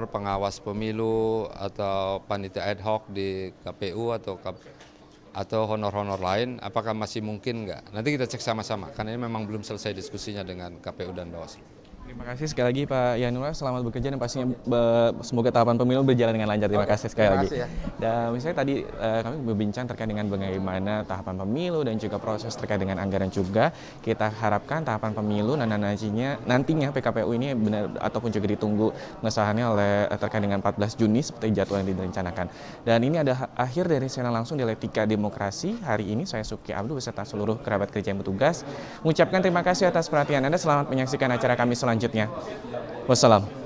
pengawas pemilu atau panitia ad hoc di KPU atau honor-honor lain, apakah masih mungkin nggak? Nanti kita cek sama-sama, karena ini memang belum selesai diskusinya dengan KPU dan Bawaslu. Terima kasih sekali lagi Pak Yanuar, selamat bekerja dan pastinya semoga tahapan pemilu berjalan dengan lancar. Terima kasih sekali lagi. Ya. Dan misalnya tadi kami berbincang terkait dengan bagaimana tahapan pemilu dan juga proses terkait dengan anggaran juga. Kita harapkan tahapan pemilu nantinya PKPU ini benar ataupun juga ditunggu pengesahannya oleh terkait dengan 14 Juni seperti jadwal yang direncanakan. Dan ini ada akhir dari siaran langsung Dialektika Demokrasi. Hari ini saya Subki Abdul beserta seluruh kerabat kerja yang bertugas mengucapkan terima kasih atas perhatian Anda. Selamat menyaksikan acara kami selanjutnya. Wassalam.